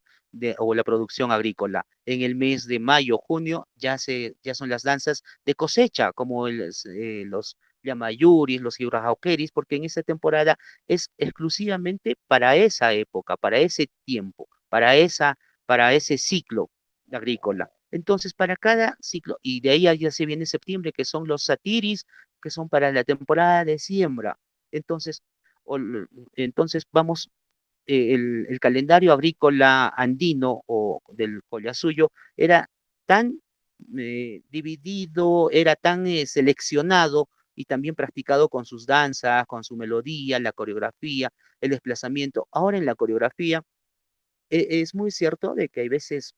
o la producción agrícola. En el mes de mayo, junio, ya son las danzas de cosecha, como los Yamayuris, los Ibrahauqueris, porque en esa temporada es exclusivamente para esa época, para ese tiempo, para ese ciclo agrícola. Entonces, para cada ciclo, y de ahí ya se viene septiembre, que son los satiris, que son para la temporada de siembra. Entonces, entonces vamos el calendario agrícola andino o del Collasuyo era tan dividido, era tan seleccionado y también practicado con sus danzas, con su melodía, la coreografía, el desplazamiento. Ahora en la coreografía es muy cierto de que hay veces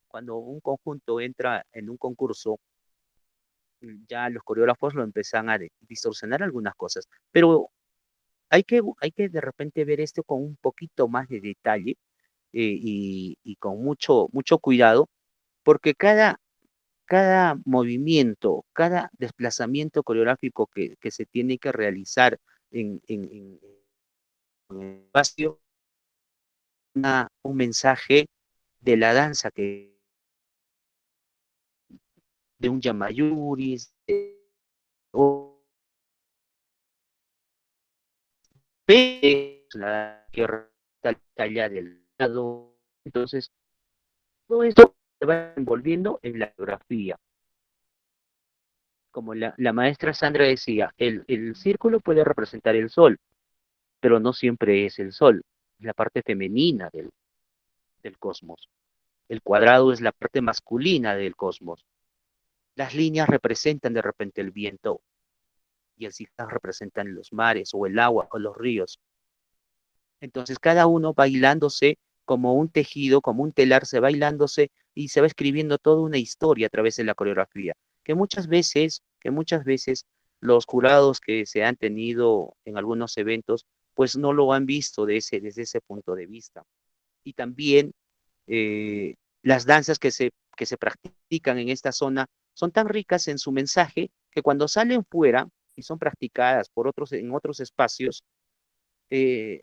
cuando un conjunto entra en un concurso, ya los coreógrafos lo empiezan a distorsionar algunas cosas, pero hay que de repente ver esto con un poquito más de detalle y con mucho cuidado, porque cada movimiento, cada desplazamiento coreográfico que se tiene que realizar en el espacio, un mensaje de la danza, de un yamayuris, o la tierra talla del lado. Entonces, todo esto se va envolviendo en la coreografía. Como la maestra Sandra decía, el círculo puede representar el sol, pero no siempre es el sol, es la parte femenina del cosmos. El cuadrado es la parte masculina del cosmos. Las líneas representan de repente el viento y el zigzag representan los mares o el agua o los ríos. Entonces cada uno bailándose como un tejido, como un telar, se va bailándose y se va escribiendo toda una historia a través de la coreografía, que muchas veces los jurados que se han tenido en algunos eventos, pues no lo han visto desde ese punto de vista. Y también eh, las danzas que se practican en esta zona son tan ricas en su mensaje que cuando salen fuera y son practicadas por otros en otros espacios, eh,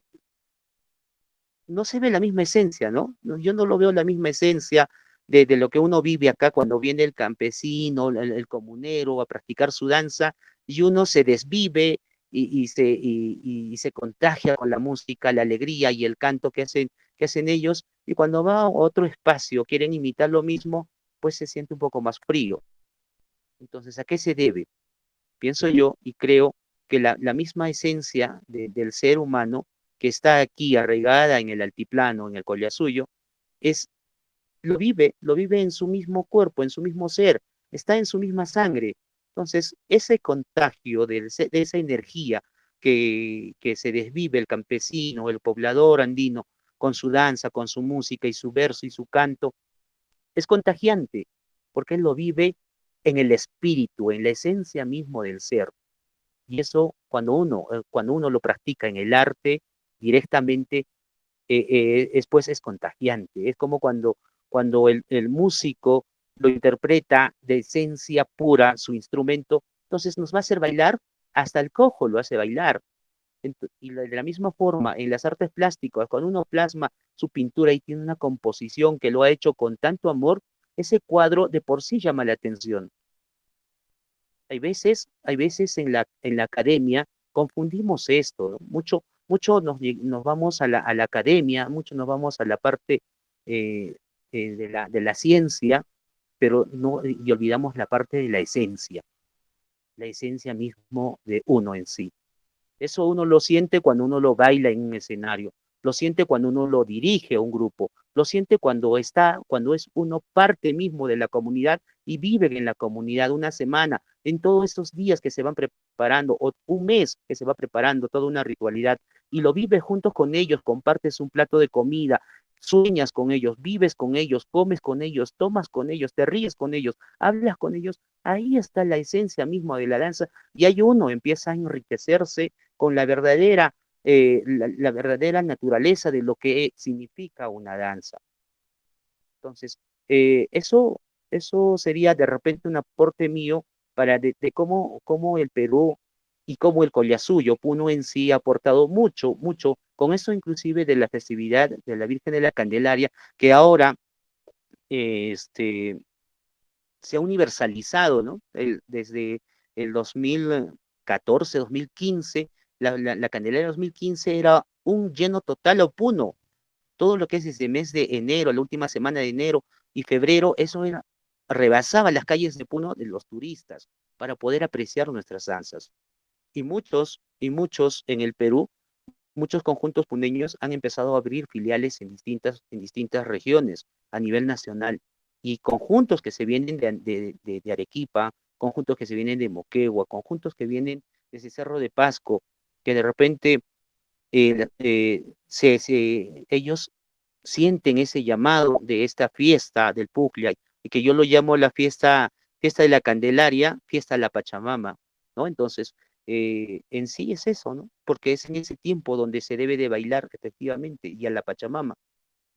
no se ve la misma esencia, ¿no? Yo no lo veo la misma esencia de lo que uno vive acá cuando viene el campesino, el comunero a practicar su danza y uno se desvive y se contagia con la música, la alegría y el canto que hacen ellos y cuando va a otro espacio, quieren imitar lo mismo, pues se siente un poco más frío. Entonces, ¿a qué se debe? Pienso yo y creo que la misma esencia del ser humano que está aquí arraigada en el altiplano, en el Collasuyo, es, lo vive en su mismo cuerpo, en su mismo ser, está en su misma sangre. Entonces, ese contagio de esa energía que se desvive el campesino, el poblador andino, con su danza, con su música y su verso y su canto, es contagiante, porque él lo vive en el espíritu, en la esencia mismo del ser. Y eso, cuando uno lo practica en el arte directamente, después es contagiante. Es como cuando el músico lo interpreta de esencia pura su instrumento, entonces nos va a hacer bailar, hasta el cojo lo hace bailar. Y de la misma forma, en las artes plásticas, cuando uno plasma su pintura y tiene una composición que lo ha hecho con tanto amor, ese cuadro de por sí llama la atención. Hay veces en la academia confundimos esto, ¿no? Mucho nos vamos a la academia, mucho nos vamos a la parte eh, de la ciencia, pero no, y olvidamos la parte de la esencia mismo de uno en sí. Eso uno lo siente cuando uno lo baila en un escenario, lo siente cuando uno lo dirige a un grupo, lo siente cuando es uno parte mismo de la comunidad y vive en la comunidad una semana, en todos estos días que se van preparando, o un mes que se va preparando, toda una ritualidad, y lo vives junto con ellos, compartes un plato de comida, sueñas con ellos, vives con ellos, comes con ellos, tomas con ellos, te ríes con ellos, hablas con ellos, ahí está la esencia misma de la danza, y ahí uno empieza a enriquecerse con la verdadera naturaleza de lo que significa una danza. Entonces, eso sería de repente un aporte mío para de cómo el Perú y cómo el Collasuyo, Puno en sí, ha aportado mucho, mucho, con eso inclusive de la festividad de la Virgen de la Candelaria, que ahora este, se ha universalizado, ¿no? Desde el 2014, 2015, la Candelaria 2015 era un lleno total a Puno. Todo lo que es desde el mes de enero, la última semana de enero y febrero, rebasaba las calles de Puno de los turistas para poder apreciar nuestras danzas. Y muchos en el Perú, muchos conjuntos puneños han empezado a abrir filiales en distintas regiones a nivel nacional. Y conjuntos que se vienen de Arequipa, conjuntos que se vienen de Moquegua, conjuntos que vienen desde Cerro de Pasco, que de repente ellos sienten ese llamado de esta fiesta del Pucllay, y que yo lo llamo la fiesta de la Candelaria, fiesta de la Pachamama, ¿no? Entonces, en sí es eso, ¿no? Porque es en ese tiempo donde se debe de bailar efectivamente y a la Pachamama.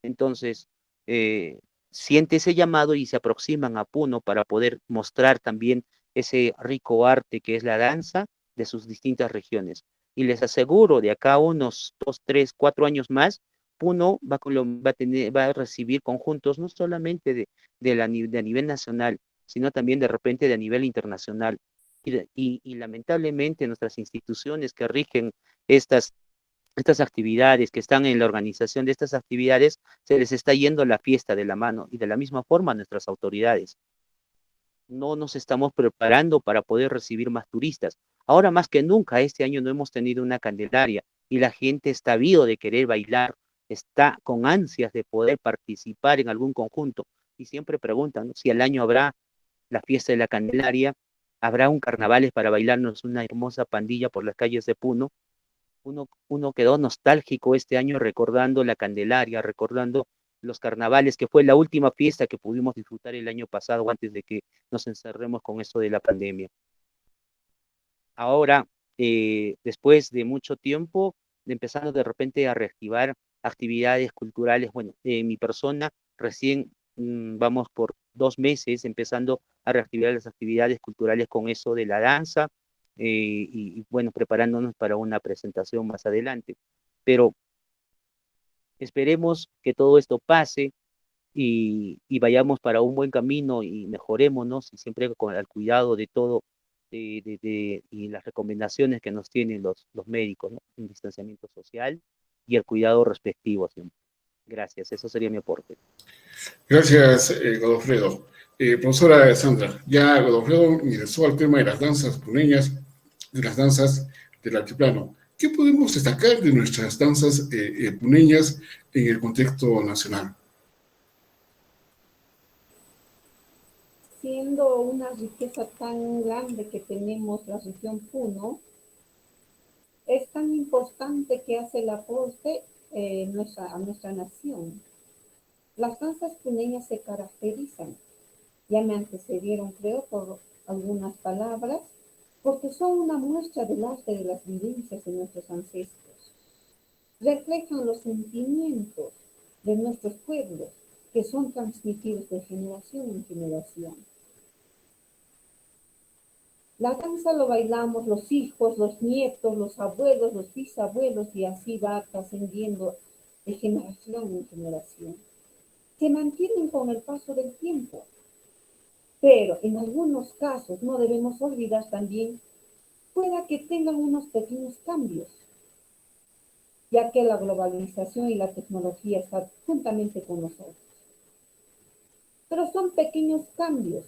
Entonces, eh, siente ese llamado y se aproximan a Puno para poder mostrar también ese rico arte que es la danza de sus distintas regiones. Y les aseguro, de acá a unos 2, 3, 4 años más, Puno va a recibir conjuntos no solamente de a nivel nacional, sino también de repente de a nivel internacional. Y lamentablemente nuestras instituciones que rigen estas actividades, que están en la organización de estas actividades, se les está yendo la fiesta de la mano, y de la misma forma nuestras autoridades. No nos estamos preparando para poder recibir más turistas. Ahora más que nunca, este año no hemos tenido una Candelaria y la gente está ávido de querer bailar, está con ansias de poder participar en algún conjunto, y siempre preguntan, ¿no?, si al año habrá la fiesta de la Candelaria, habrá un carnavales para bailarnos una hermosa pandilla por las calles de Puno. Uno quedó nostálgico este año recordando la Candelaria, recordando los carnavales, que fue la última fiesta que pudimos disfrutar el año pasado antes de que nos encerremos con esto de la pandemia. Ahora, después de mucho tiempo, empezando de repente a reactivar actividades culturales, bueno, mi persona recién vamos por 2 meses empezando a reactivar las actividades culturales con eso de la danza, y bueno, preparándonos para una presentación más adelante. Pero esperemos que todo esto pase y vayamos para un buen camino y mejorémonos, y siempre con el cuidado de todo, y las recomendaciones que nos tienen los médicos, ¿no? Un distanciamiento social y el cuidado respectivo siempre. Gracias, eso sería mi aporte. Gracias, Godofredo. Profesora Sandra, ya Godofredo ingresó al tema de las danzas puneñas, de las danzas del altiplano. ¿Qué podemos destacar de nuestras danzas puneñas en el contexto nacional? Siendo una riqueza tan grande que tenemos la región Puno, es tan importante que hace el aporte a nuestra nación. Las danzas puneñas se caracterizan, ya me antecedieron, creo, por algunas palabras, porque son una muestra del arte de las vivencias de nuestros ancestros. Reflejan los sentimientos de nuestros pueblos, que son transmitidos de generación en generación. La danza lo bailamos los hijos, los nietos, los abuelos, los bisabuelos, y así va trascendiendo de generación en generación. Se mantienen con el paso del tiempo, pero en algunos casos no debemos olvidar también, pueda que tengan unos pequeños cambios, ya que la globalización y la tecnología están juntamente con nosotros. Pero son pequeños cambios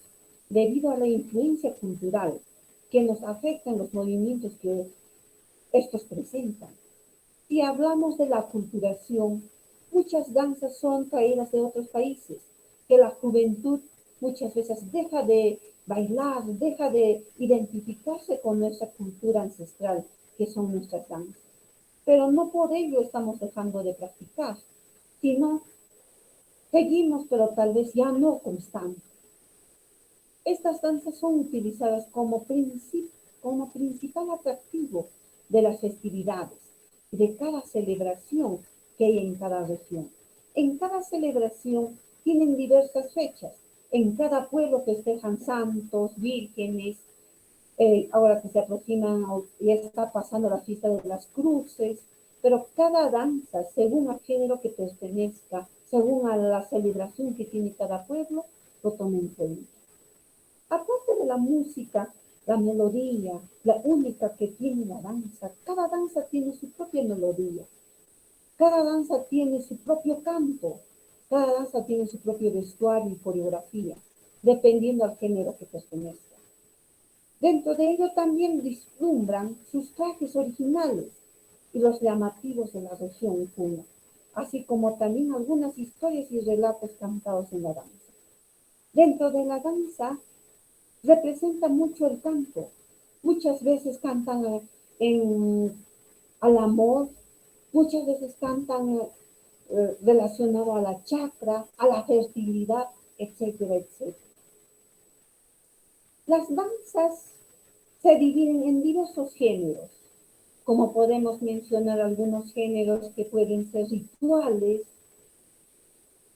debido a la influencia cultural que nos afectan los movimientos que estos presentan. Si hablamos de la aculturación, muchas danzas son traídas de otros países, que la juventud muchas veces deja de bailar, deja de identificarse con nuestra cultura ancestral, que son nuestras danzas. Pero no por ello estamos dejando de practicar, sino seguimos, pero tal vez ya no constante. Estas danzas son utilizadas como principal atractivo de las festividades y de cada celebración que hay en cada región. En cada celebración tienen diversas fechas. En cada pueblo festejan santos, vírgenes. Ahora que se aproximan, ya está pasando la fiesta de las cruces, pero cada danza, según al género que pertenezca, según a la celebración que tiene cada pueblo, lo toma en cuenta. Aparte de la música, la melodía, la única que tiene la danza, cada danza tiene su propia melodía, cada danza tiene su propio canto, cada danza tiene su propio vestuario y coreografía, dependiendo al género que pertenezca. Dentro de ello también vislumbran sus trajes originales y los llamativos de la región Puno, así como también algunas historias y relatos cantados en la danza. Dentro de la danza representa mucho el canto. Muchas veces cantan al amor, muchas veces cantan relacionado a la chakra, a la fertilidad, etcétera, etcétera. Las danzas se dividen en diversos géneros, como podemos mencionar algunos géneros que pueden ser rituales,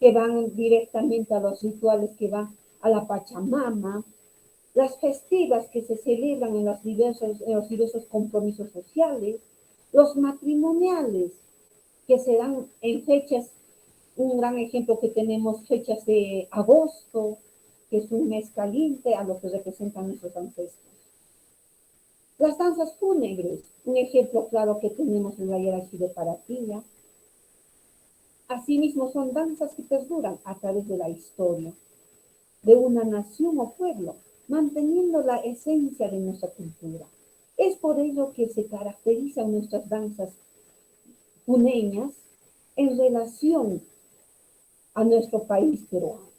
que van directamente a los rituales que van a la Pachamama, las festivas que se celebran en los diversos compromisos sociales, los matrimoniales que se dan en fechas, un gran ejemplo que tenemos, fechas de agosto, que es un mes caliente a lo que representan nuestros ancestros. Las danzas fúnebres, un ejemplo claro que tenemos en la Yarachi de Paratilla. Asimismo son danzas que perduran a través de la historia de una nación o pueblo, manteniendo la esencia de nuestra cultura. Es por ello que se caracterizan nuestras danzas puneñas en relación a nuestro país peruano.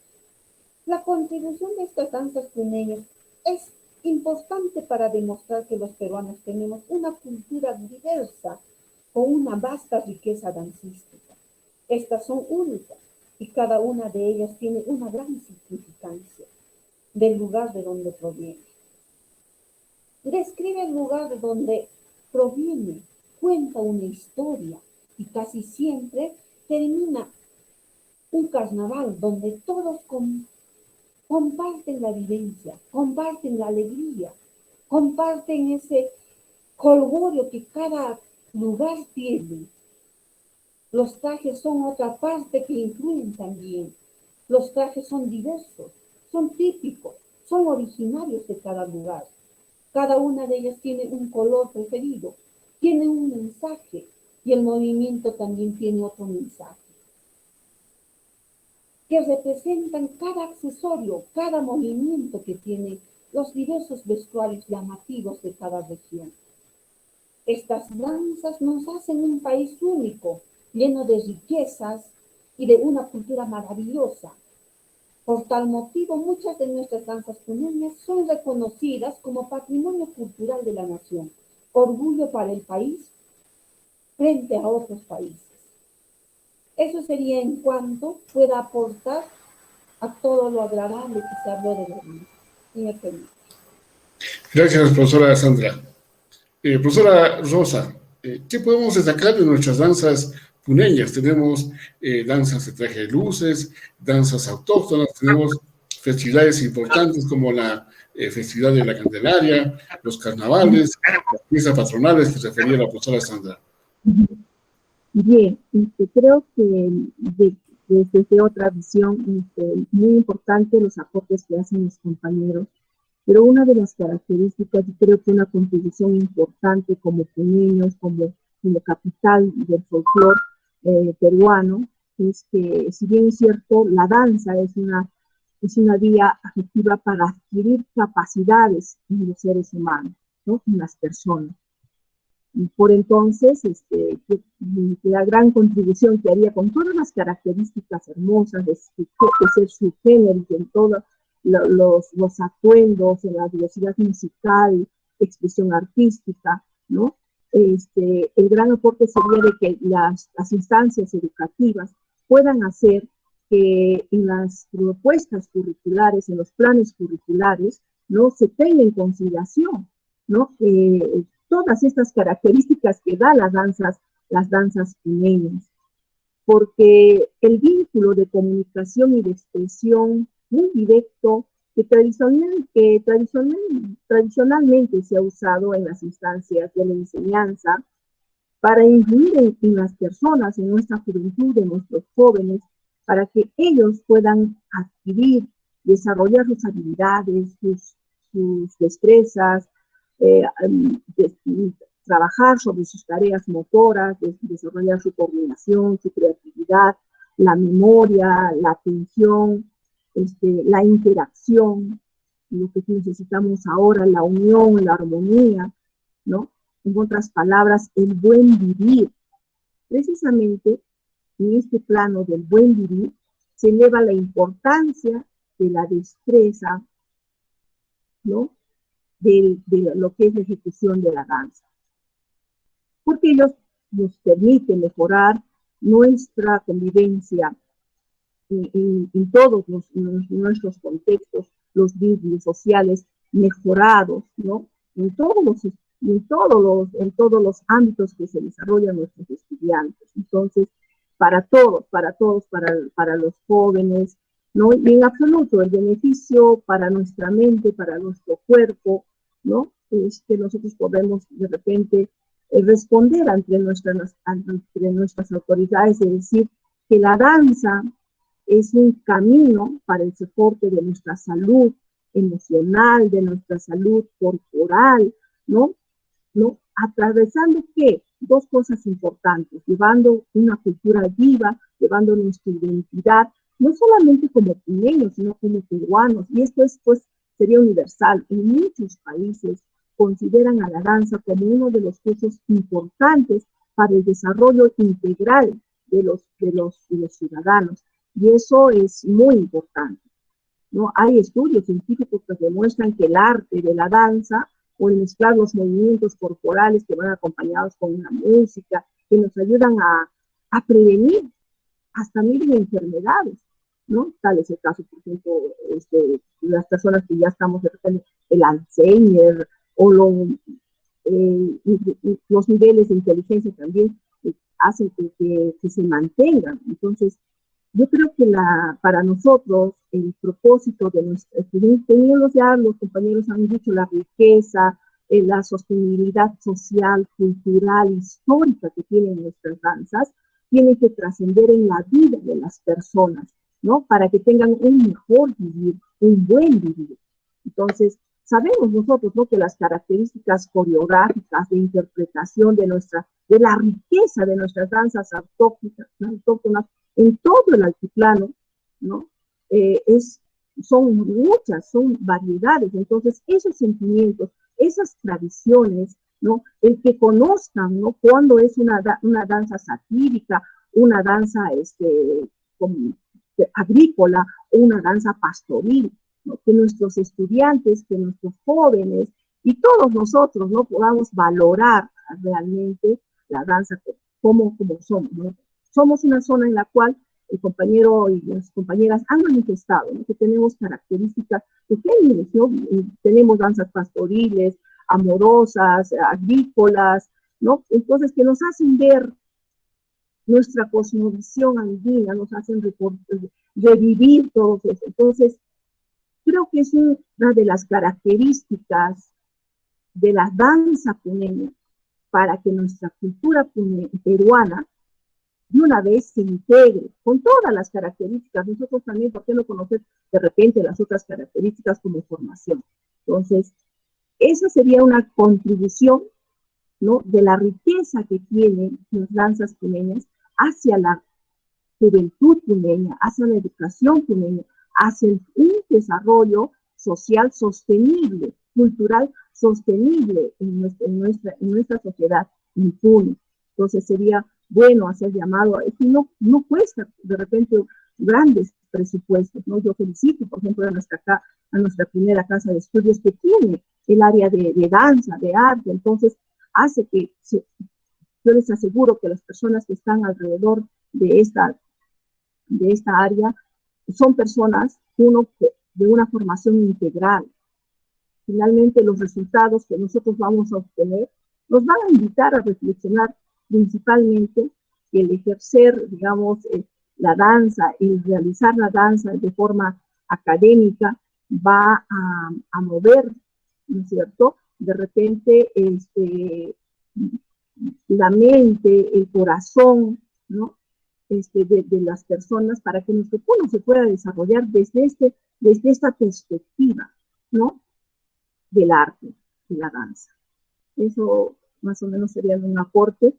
La contribución de estas danzas puneñas es importante para demostrar que los peruanos tenemos una cultura diversa con una vasta riqueza dancística. Estas son únicas y cada una de ellas tiene una gran significancia del lugar de donde proviene. Describe el lugar de donde proviene, cuenta una historia y casi siempre termina un carnaval donde todos comparten la vivencia, comparten la alegría, comparten ese jolgorio que cada lugar tiene. Los trajes son otra parte que incluyen también. Los trajes son diversos, son típicos, son originarios de cada lugar. Cada una de ellas tiene un color preferido, tiene un mensaje y el movimiento también tiene otro mensaje, que representan cada accesorio, cada movimiento que tiene los diversos vestuarios llamativos de cada región. Estas danzas nos hacen un país único, lleno de riquezas y de una cultura maravillosa. Por tal motivo, muchas de nuestras danzas puneñas son reconocidas como patrimonio cultural de la nación, orgullo para el país frente a otros países. Eso sería en cuanto pueda aportar a todo lo agradable que se habló de la vida. Y me permite. Gracias, profesora Sandra. Profesora Rosa, ¿qué podemos destacar de nuestras danzas puneñas? Tenemos danzas de traje de luces, danzas autóctonas, tenemos festividades importantes como la festividad de la Candelaria, los carnavales, las fiestas patronales que se refería la profesora Sandra. Bien, creo que desde otra visión, muy importante los aportes que hacen los compañeros, pero una de las características, y creo que una contribución importante como puneños, como capital del folclore peruano, es que, si bien es cierto, la danza es una vía afectiva para adquirir capacidades en los seres humanos, ¿no? En las personas. Por entonces, la gran contribución que haría con todas las características hermosas de ser su género, en todos los atuendos, en la diversidad musical, expresión artística, ¿no? El gran aporte sería de que las instancias educativas puedan hacer que en las propuestas curriculares, en los planes curriculares, ¿no? Se tenga en consideración, ¿no? Todas estas características que da las danzas puneñas, porque el vínculo de comunicación y de expresión muy directo que tradicionalmente se ha usado en las instancias de la enseñanza para influir en las personas, en nuestra juventud, en nuestros jóvenes, para que ellos puedan adquirir, desarrollar sus habilidades, sus destrezas, trabajar sobre sus tareas motoras, desarrollar su coordinación, su creatividad, la memoria, la atención, la interacción, lo que necesitamos ahora, la unión, la armonía, ¿no? En otras palabras, el buen vivir. Precisamente en este plano del buen vivir se eleva la importancia de la destreza, ¿no? De lo que es la ejecución de la danza. Porque ellos nos permiten mejorar nuestra convivencia en todos nuestros contextos, los vínculos sociales mejorados, ¿no? En todos los ámbitos que se desarrollan nuestros estudiantes. Entonces, para todos, para los jóvenes, ¿no? Y en absoluto, el beneficio para nuestra mente, para nuestro cuerpo, ¿no? Es que nosotros podemos de repente responder ante nuestras autoridades, es decir, que la danza es un camino para el soporte de nuestra salud emocional, de nuestra salud corporal, ¿no? Atravesando, ¿qué? Dos cosas importantes, llevando una cultura viva, llevando nuestra identidad, no solamente como puneños, sino como peruanos, y esto es, pues, sería universal. En muchos países consideran a la danza como uno de los cursos importantes para el desarrollo integral de los ciudadanos, y eso es muy importante, ¿no? Hay estudios científicos que demuestran que el arte de la danza, o el mezclar los movimientos corporales que van acompañados con una música, que nos ayudan a prevenir hasta miles de enfermedades, ¿no? Tal es el caso, por ejemplo, las personas que ya estamos de repente, el Alzheimer, o los niveles de inteligencia también hacen que se mantengan. Entonces, yo creo que para nosotros el propósito de nuestra experiencia, los compañeros han dicho, la riqueza, la sostenibilidad social, cultural, histórica que tienen nuestras danzas, tiene que trascender en la vida de las personas, ¿no? Para que tengan un mejor vivir, un buen vivir. Entonces, sabemos nosotros, ¿no?, que las características coreográficas de interpretación de la riqueza de nuestras danzas autóctonas en todo el altiplano, ¿no? Son muchas, son variedades. Entonces, esos sentimientos, esas tradiciones, ¿no? El que conozcan, ¿no?, cuándo es una danza satírica, una danza agrícola, o una danza pastoril, ¿no? Que nuestros estudiantes, que nuestros jóvenes y todos nosotros, ¿no?, podamos valorar realmente la danza como somos, ¿no? Somos una zona en la cual el compañero y las compañeras han manifestado, ¿no?, que tenemos características de géneros, ¿no? Tenemos danzas pastoriles, amorosas, agrícolas, ¿no? Entonces, que nos hacen ver nuestra cosmovisión andina, nos hacen revivir todo eso. Entonces, creo que es una de las características de la danza puneña para que nuestra cultura peruana de una vez se integre con todas las características. Nosotros también, ¿por qué no conocer de repente las otras características como formación? Entonces, esa sería una contribución, ¿no?, de la riqueza que tienen las danzas puneñas hacia la juventud puneña, hacia la educación puneña, hacia un desarrollo social sostenible, cultural sostenible en nuestra sociedad. en Puno. Entonces sería bueno hacer llamado, es que no cuesta de repente grandes presupuestos, ¿no? Yo felicito, por ejemplo, a nuestra primera casa de estudios que tiene el área de danza, de arte, entonces hace que yo les aseguro que las personas que están alrededor de esta área son personas, de una formación integral. Finalmente, los resultados que nosotros vamos a obtener nos van a invitar a reflexionar principalmente que el ejercer, digamos, la danza, el realizar la danza de forma académica va a mover, ¿no es cierto? De repente, la mente, el corazón, ¿no? De las personas para que nuestro pueblo se pueda desarrollar desde esta perspectiva, ¿no? Del arte, de la danza. Eso más o menos sería un aporte,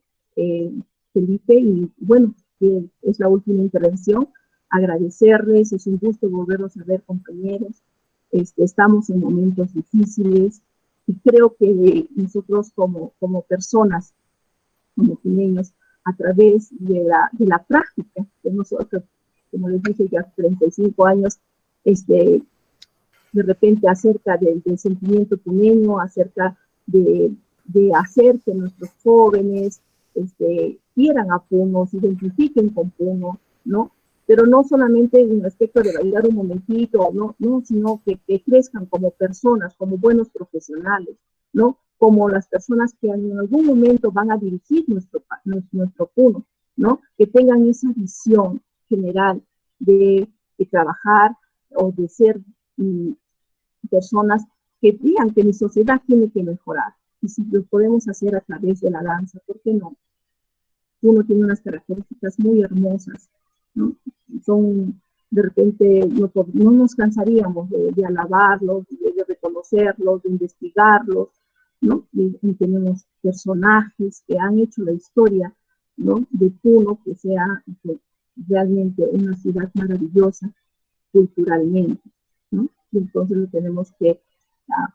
Felipe, y bueno, que es la última intervención. Agradecerles, es un gusto volverlos a ver, compañeros. Estamos en momentos difíciles y creo que nosotros como personas, como pineños, a través de la práctica de nosotros, como les dije, ya 35 años, de repente acerca del sentimiento puneño, acerca de hacer que nuestros jóvenes quieran a Puno, se identifiquen con Puno, ¿no? Pero no solamente en respecto de bailar un momentito, no, sino que crezcan como personas, como buenos profesionales, ¿no? Como las personas que en algún momento van a dirigir nuestro Puno, ¿no? Que tengan esa visión general de trabajar o de ser personas que vean que mi sociedad tiene que mejorar. Y si lo podemos hacer a través de la danza, ¿por qué no? Uno tiene unas características muy hermosas, ¿no? Son, de repente, no nos cansaríamos de alabarlos, de reconocerlos, de investigarlos, ¿no? Y tenemos personajes que han hecho la historia, ¿no? De Puno, que sea realmente una ciudad maravillosa culturalmente, ¿no? Y entonces lo tenemos que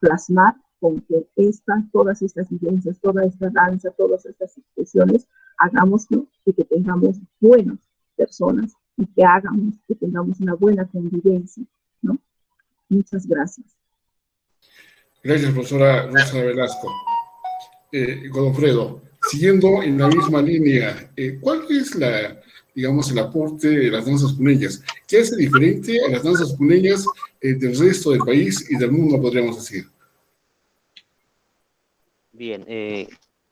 plasmar con que todas estas vivencias, toda esta danza, todas estas expresiones, hagamos, ¿no? Que tengamos buenas personas y que tengamos una buena convivencia, ¿no? Muchas gracias. Gracias, profesora Rosa Velasco. Godofredo, siguiendo en la misma línea, ¿cuál es digamos, el aporte de las danzas puneñas? ¿Qué hace diferente a las danzas puneñas del resto del país y del mundo, podríamos decir? Bien,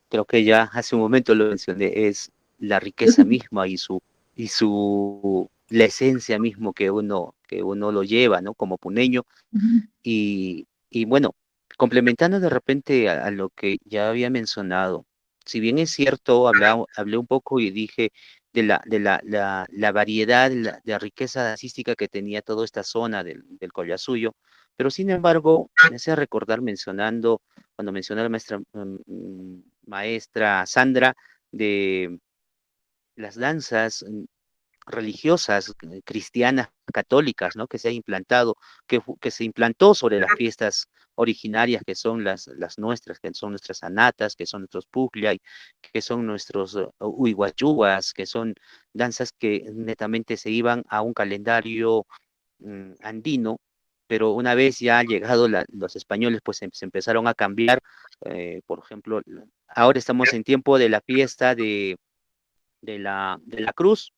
creo que ya hace un momento lo mencioné, es la riqueza misma la esencia mismo que uno lo lleva, ¿no? Como puneño. Y bueno, complementando de repente a lo que ya había mencionado, si bien es cierto, hablé un poco y dije la variedad, la riqueza dancística que tenía toda esta zona del Collasuyo, pero sin embargo, me hace recordar cuando mencionó la maestra Sandra, de las danzas religiosas cristianas católicas, ¿no? Que se ha implantado, que se implantó sobre las fiestas originarias que son las nuestras, que son nuestras anatas, que son nuestros pucllay, que son nuestros huihuachúas, que son danzas que netamente se iban a un calendario andino, pero una vez ya llegado los españoles, pues se empezaron a cambiar. Por ejemplo, ahora estamos en tiempo de la fiesta de la Cruz,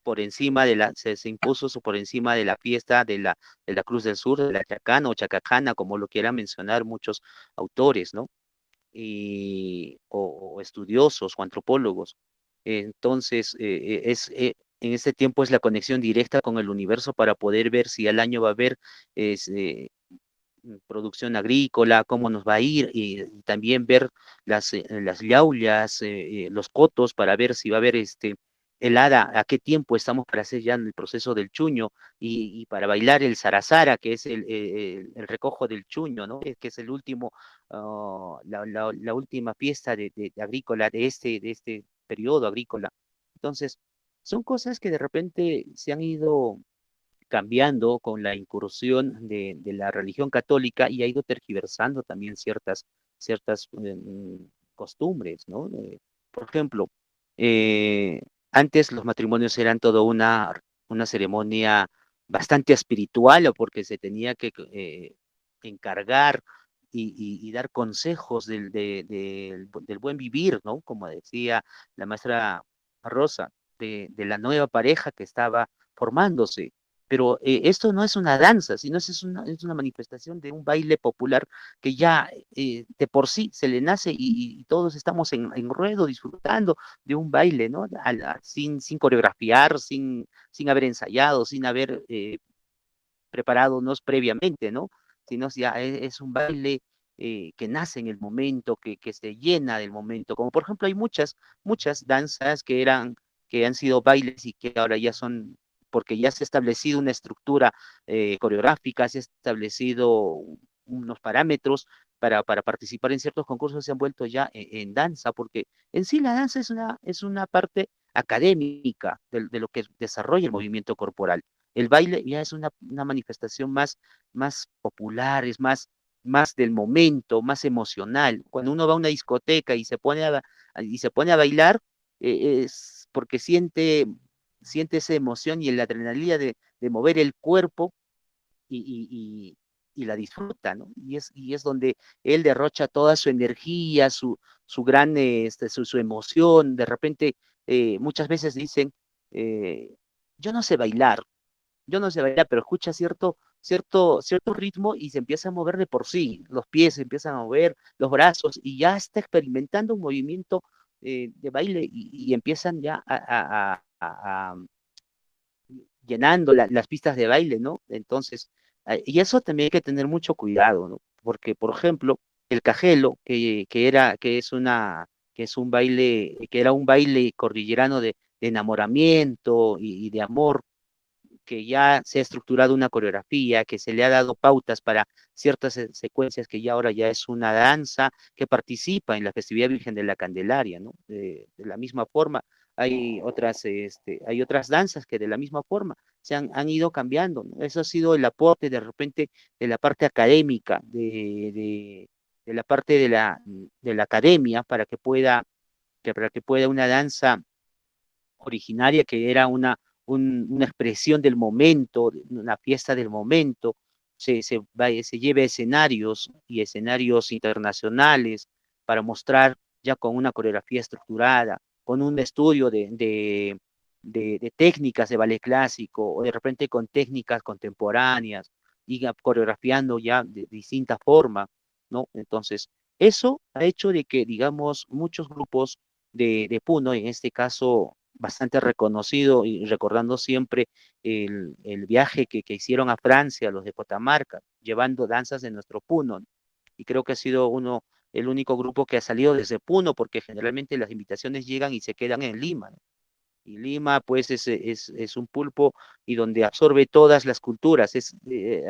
por encima se impuso por encima de la fiesta de la Cruz del Sur, de la Chacana o Chacacana, como lo quieran mencionar muchos autores, ¿no? O estudiosos o antropólogos. Entonces, en este tiempo es la conexión directa con el universo para poder ver si al año va a haber producción agrícola, cómo nos va a ir, y también ver las yaullas, los cotos, para ver si va a haber helada, a qué tiempo estamos para hacer ya el proceso del chuño, y para bailar el zarazara, que es el recojo del chuño, ¿no? Que es el último, la última fiesta de agrícola de este periodo agrícola. Entonces, son cosas que de repente se han ido cambiando con la incursión de la religión católica, y ha ido tergiversando también ciertas costumbres, ¿no? Por ejemplo, eh, antes los matrimonios eran todo una ceremonia bastante espiritual, o porque se tenía que encargar y dar consejos del buen vivir, ¿no? Como decía la maestra Rosa, de la nueva pareja que estaba formándose. Pero esto no es una danza, sino es una manifestación de un baile popular que ya de por sí se le nace y todos estamos en ruedo disfrutando de un baile, ¿no? Sin coreografiar, sin haber ensayado, sin haber preparándonos previamente, ¿no? Sino ya es un baile que nace en el momento, que se llena del momento. Como por ejemplo hay muchas danzas que han sido bailes y que ahora ya son, porque ya se ha establecido una estructura coreográfica, se ha establecido unos parámetros para participar en ciertos concursos, se han vuelto ya en danza, porque en sí la danza es una parte académica de lo que desarrolla el movimiento corporal. El baile ya es una manifestación más popular, es más del momento, más emocional. Cuando uno va a una discoteca y se pone a bailar, es porque siente esa emoción y la adrenalina de mover el cuerpo y la disfruta, ¿no? Y es donde él derrocha toda su energía, su gran, su emoción. De repente, muchas veces dicen, eh, yo no sé bailar, yo no sé bailar, pero escucha cierto ritmo y se empieza a mover de por sí. Los pies se empiezan a mover, los brazos, y ya está experimentando un movimiento de baile y empiezan ya a llenando las pistas de baile, ¿no? Entonces, y eso también hay que tener mucho cuidado, ¿no? Porque, por ejemplo, el cajelo, que es un baile, que era un baile cordillerano de enamoramiento y de amor, que ya se ha estructurado una coreografía, que se le ha dado pautas para ciertas secuencias, que ya ahora ya es una danza que participa en la festividad Virgen de la Candelaria, ¿no? De la misma forma, hay otras danzas que de la misma forma han ido cambiando, ¿no? Eso ha sido el aporte de repente de la parte académica, de la parte de la academia, para que pueda una danza originaria, que era una expresión del momento, una fiesta del momento, se lleve a escenarios y escenarios internacionales para mostrar ya con una coreografía estructurada, con un estudio de técnicas de ballet clásico, o de repente con técnicas contemporáneas, y coreografiando ya de distinta forma, ¿no? Entonces, eso ha hecho de que, digamos, muchos grupos de Puno, en este caso bastante reconocido, y recordando siempre el viaje que hicieron a Francia, los de Cotamarca, llevando danzas de nuestro Puno, ¿no? Y creo que ha sido el único grupo que ha salido desde Puno, porque generalmente las invitaciones llegan y se quedan en Lima, ¿no? Y Lima, pues, es un pulpo y donde absorbe todas las culturas,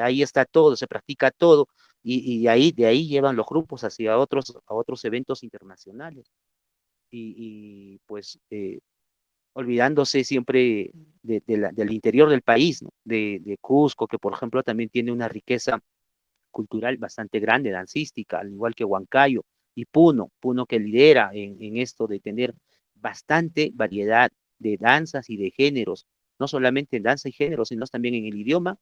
ahí está todo, se practica todo, y de ahí llevan los grupos hacia a otros eventos internacionales. Pues olvidándose siempre del interior del país, ¿no? De Cusco, que por ejemplo también tiene una riqueza cultural bastante grande, dancística, al igual que Huancayo, y Puno que lidera en esto de tener bastante variedad de danzas y de géneros, no solamente en danza y género, sino también en el idioma,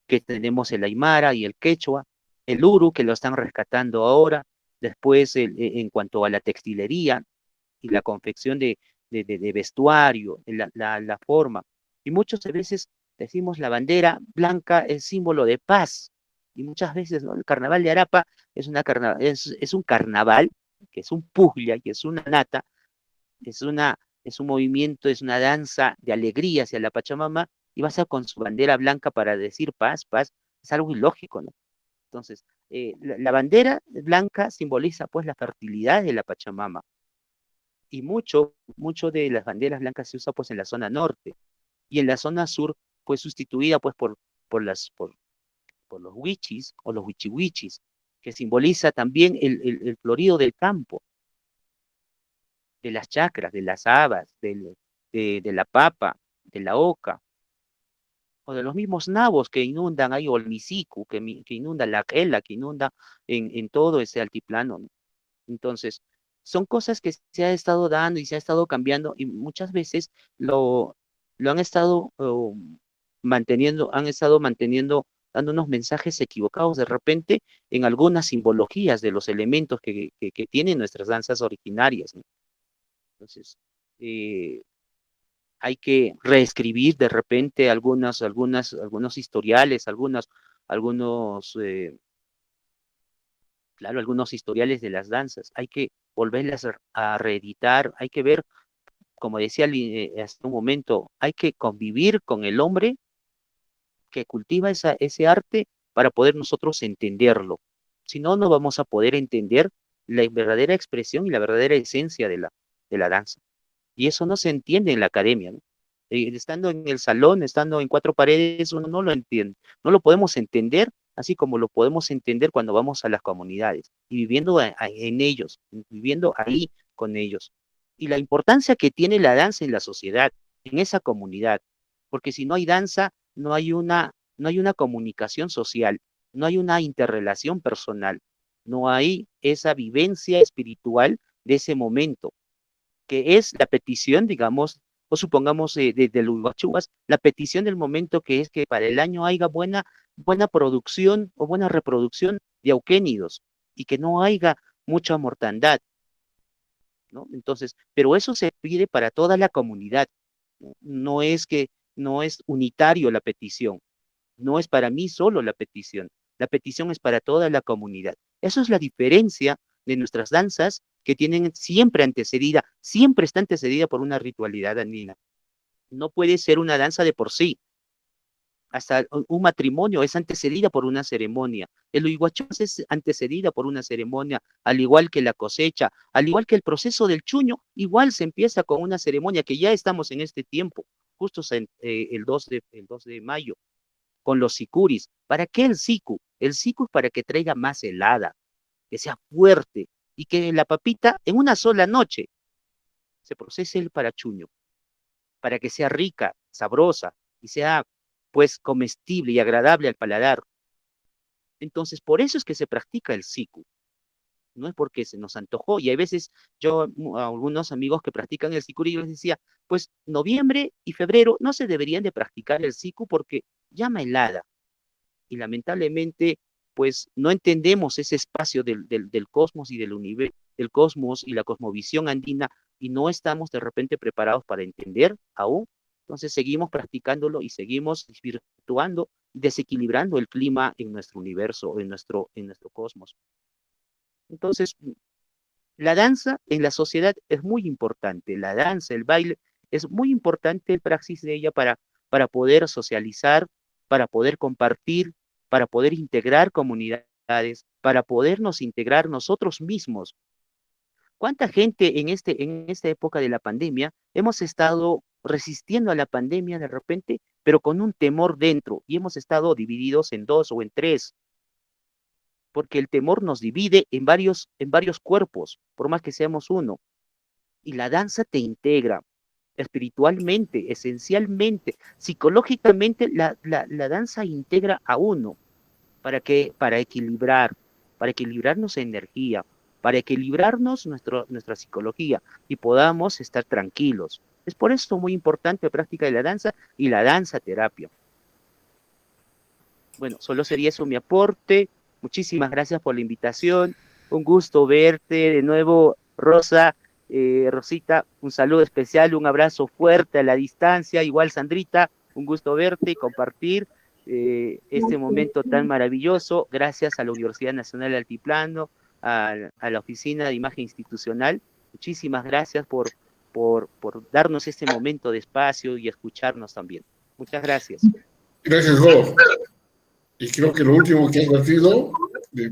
que tenemos el aymara y el quechua, el uru, que lo están rescatando ahora. Después, en cuanto a la textilería y la confección de vestuario, la forma. Y muchas veces decimos la bandera blanca es símbolo de paz. Y muchas veces, ¿no? El carnaval de Arapa es un carnaval, que es un puglia, que es una nata, es un movimiento, es una danza de alegría hacia la Pachamama, y vas a con su bandera blanca para decir paz, paz. Es algo ilógico, ¿no? Entonces, la bandera blanca simboliza pues la fertilidad de la Pachamama, y mucho de las banderas blancas se usa pues en la zona norte, y en la zona sur fue sustituida pues por los huichis o los huichihuichis, que simboliza también el florido del campo, de las chacras, de las habas, de la papa, de la oca, o de los mismos nabos que inundan ahí, o el misicu, que inunda la quela, que inunda en todo ese altiplano, ¿no? Entonces, son cosas que se ha estado dando y se ha estado cambiando y muchas veces lo han estado manteniendo, dando unos mensajes equivocados de repente en algunas simbologías de los elementos que tienen nuestras danzas originarias, ¿no? Entonces, hay que reescribir de repente algunos historiales, algunos historiales de las danzas. Hay que volverlas a reeditar, hay que ver, como decía hace un momento, hay que convivir con el hombre que cultiva ese arte para poder nosotros entenderlo. Si no, no vamos a poder entender la verdadera expresión y la verdadera esencia de la danza. Y eso no se entiende en la academia, ¿no? Estando en el salón, estando en cuatro paredes, uno no lo entiende. No lo podemos entender así como lo podemos entender cuando vamos a las comunidades y viviendo en ellos, viviendo ahí con ellos. Y la importancia que tiene la danza en la sociedad, en esa comunidad. Porque si no hay danza, no hay una comunicación social, no hay una interrelación personal, no hay esa vivencia espiritual de ese momento, que es la petición, digamos, o supongamos de los huachuas, la petición del momento que es que para el año haya buena producción o buena reproducción de auquénidos y que no haya mucha mortandad, ¿no? Entonces, pero eso se pide para toda la comunidad, ¿no? No es unitario la petición, no es para mí solo la petición es para toda la comunidad. Eso es la diferencia de nuestras danzas que tienen siempre está antecedida por una ritualidad andina. No puede ser una danza de por sí. Hasta un matrimonio es antecedida por una ceremonia. El huihuachós es antecedida por una ceremonia, al igual que la cosecha, al igual que el proceso del chuño, igual se empieza con una ceremonia que ya estamos en este tiempo, justo el 2 de mayo, con los sicuris. ¿Para qué el sicu? El sicu es para que traiga más helada, que sea fuerte, y que la papita en una sola noche se procese el parachuño, para que sea rica, sabrosa, y sea pues comestible y agradable al paladar. Entonces, por eso es que se practica el siku. No es porque se nos antojó. Y hay veces a algunos amigos que practican el siku, y yo les decía, pues noviembre y febrero no se deberían de practicar el siku porque llama helada. Y lamentablemente, pues no entendemos ese espacio del cosmos y del universo, del cosmos y la cosmovisión andina, y no estamos de repente preparados para entender aún. Entonces seguimos practicándolo y seguimos desvirtuando, desequilibrando el clima en nuestro universo, en nuestro cosmos. Entonces, la danza en la sociedad es muy importante. La danza, el baile, es muy importante el praxis de ella para poder socializar, para poder compartir, para poder integrar comunidades, para podernos integrar nosotros mismos. ¿Cuánta gente en esta época de la pandemia hemos estado resistiendo a la pandemia de repente, pero con un temor dentro, y hemos estado divididos en 2 o en 3? Porque el temor nos divide en varios cuerpos, por más que seamos uno. Y la danza te integra espiritualmente, esencialmente, psicológicamente, la danza integra a uno para equilibrarnos en energía, para equilibrarnos nuestra psicología y podamos estar tranquilos. Es por eso muy importante la práctica de la danza y la danza terapia. Bueno, solo sería eso mi aporte. Muchísimas gracias por la invitación. Un gusto verte de nuevo, Rosa. Rosita, un saludo especial, un abrazo fuerte a la distancia. Igual, Sandrita, un gusto verte y compartir este momento tan maravilloso. Gracias a la Universidad Nacional del Altiplano, a la Oficina de Imagen Institucional. Muchísimas gracias por darnos este momento de espacio y escucharnos también. Muchas gracias. Gracias, Rob. Y creo que lo último que has vertido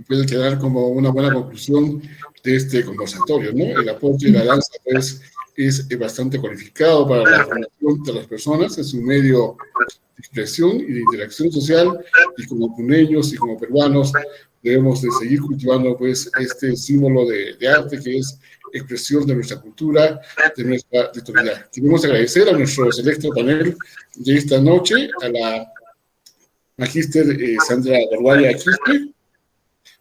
puede quedar como una buena conclusión de este conversatorio, ¿no? El aporte de la danza, pues, es bastante cualificado para la formación de las personas, es un medio de expresión y de interacción social, y como puneños y como peruanos debemos de seguir cultivando, pues, este símbolo de arte que es expresión de nuestra cultura, de nuestra ritualidad. Queremos agradecer a nuestro selecto panel de esta noche, a la Magíster Sandra Gorguaya Quispe,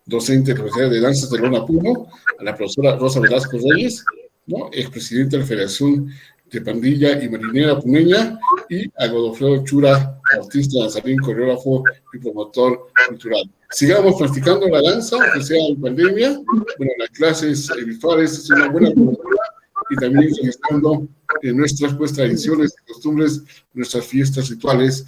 docente de la Universidad de Danzas de Lona Puno, a la profesora Rosa Velasco Reyes, ¿no? Expresidente de la Federación de Pandilla y Marinera Puneña, y a Godofredo Chura, artista, danzarín, coreógrafo y promotor cultural. Sigamos practicando la danza, aunque sea en pandemia. Bueno, las clases virtuales es una buena cultura, y también registrando nuestras pues, tradiciones y costumbres, nuestras fiestas rituales,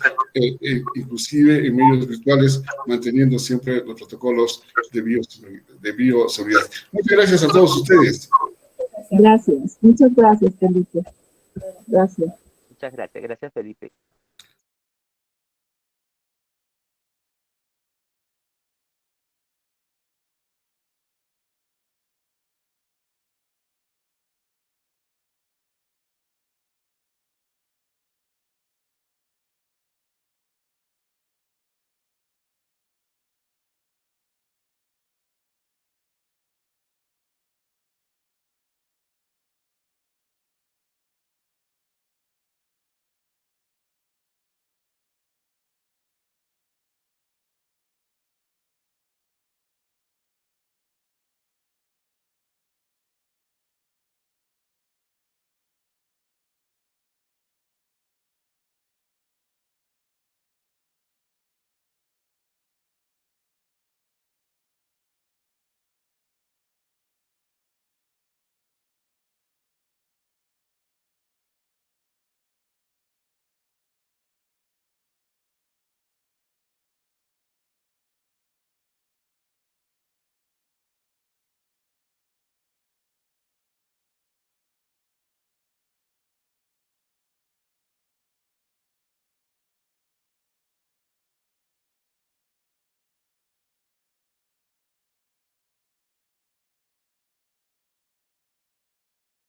inclusive en medios virtuales, manteniendo siempre los protocolos de bioseguridad. Muchas gracias a todos ustedes. Gracias, muchas gracias, Felipe. Gracias. Muchas gracias, gracias Felipe.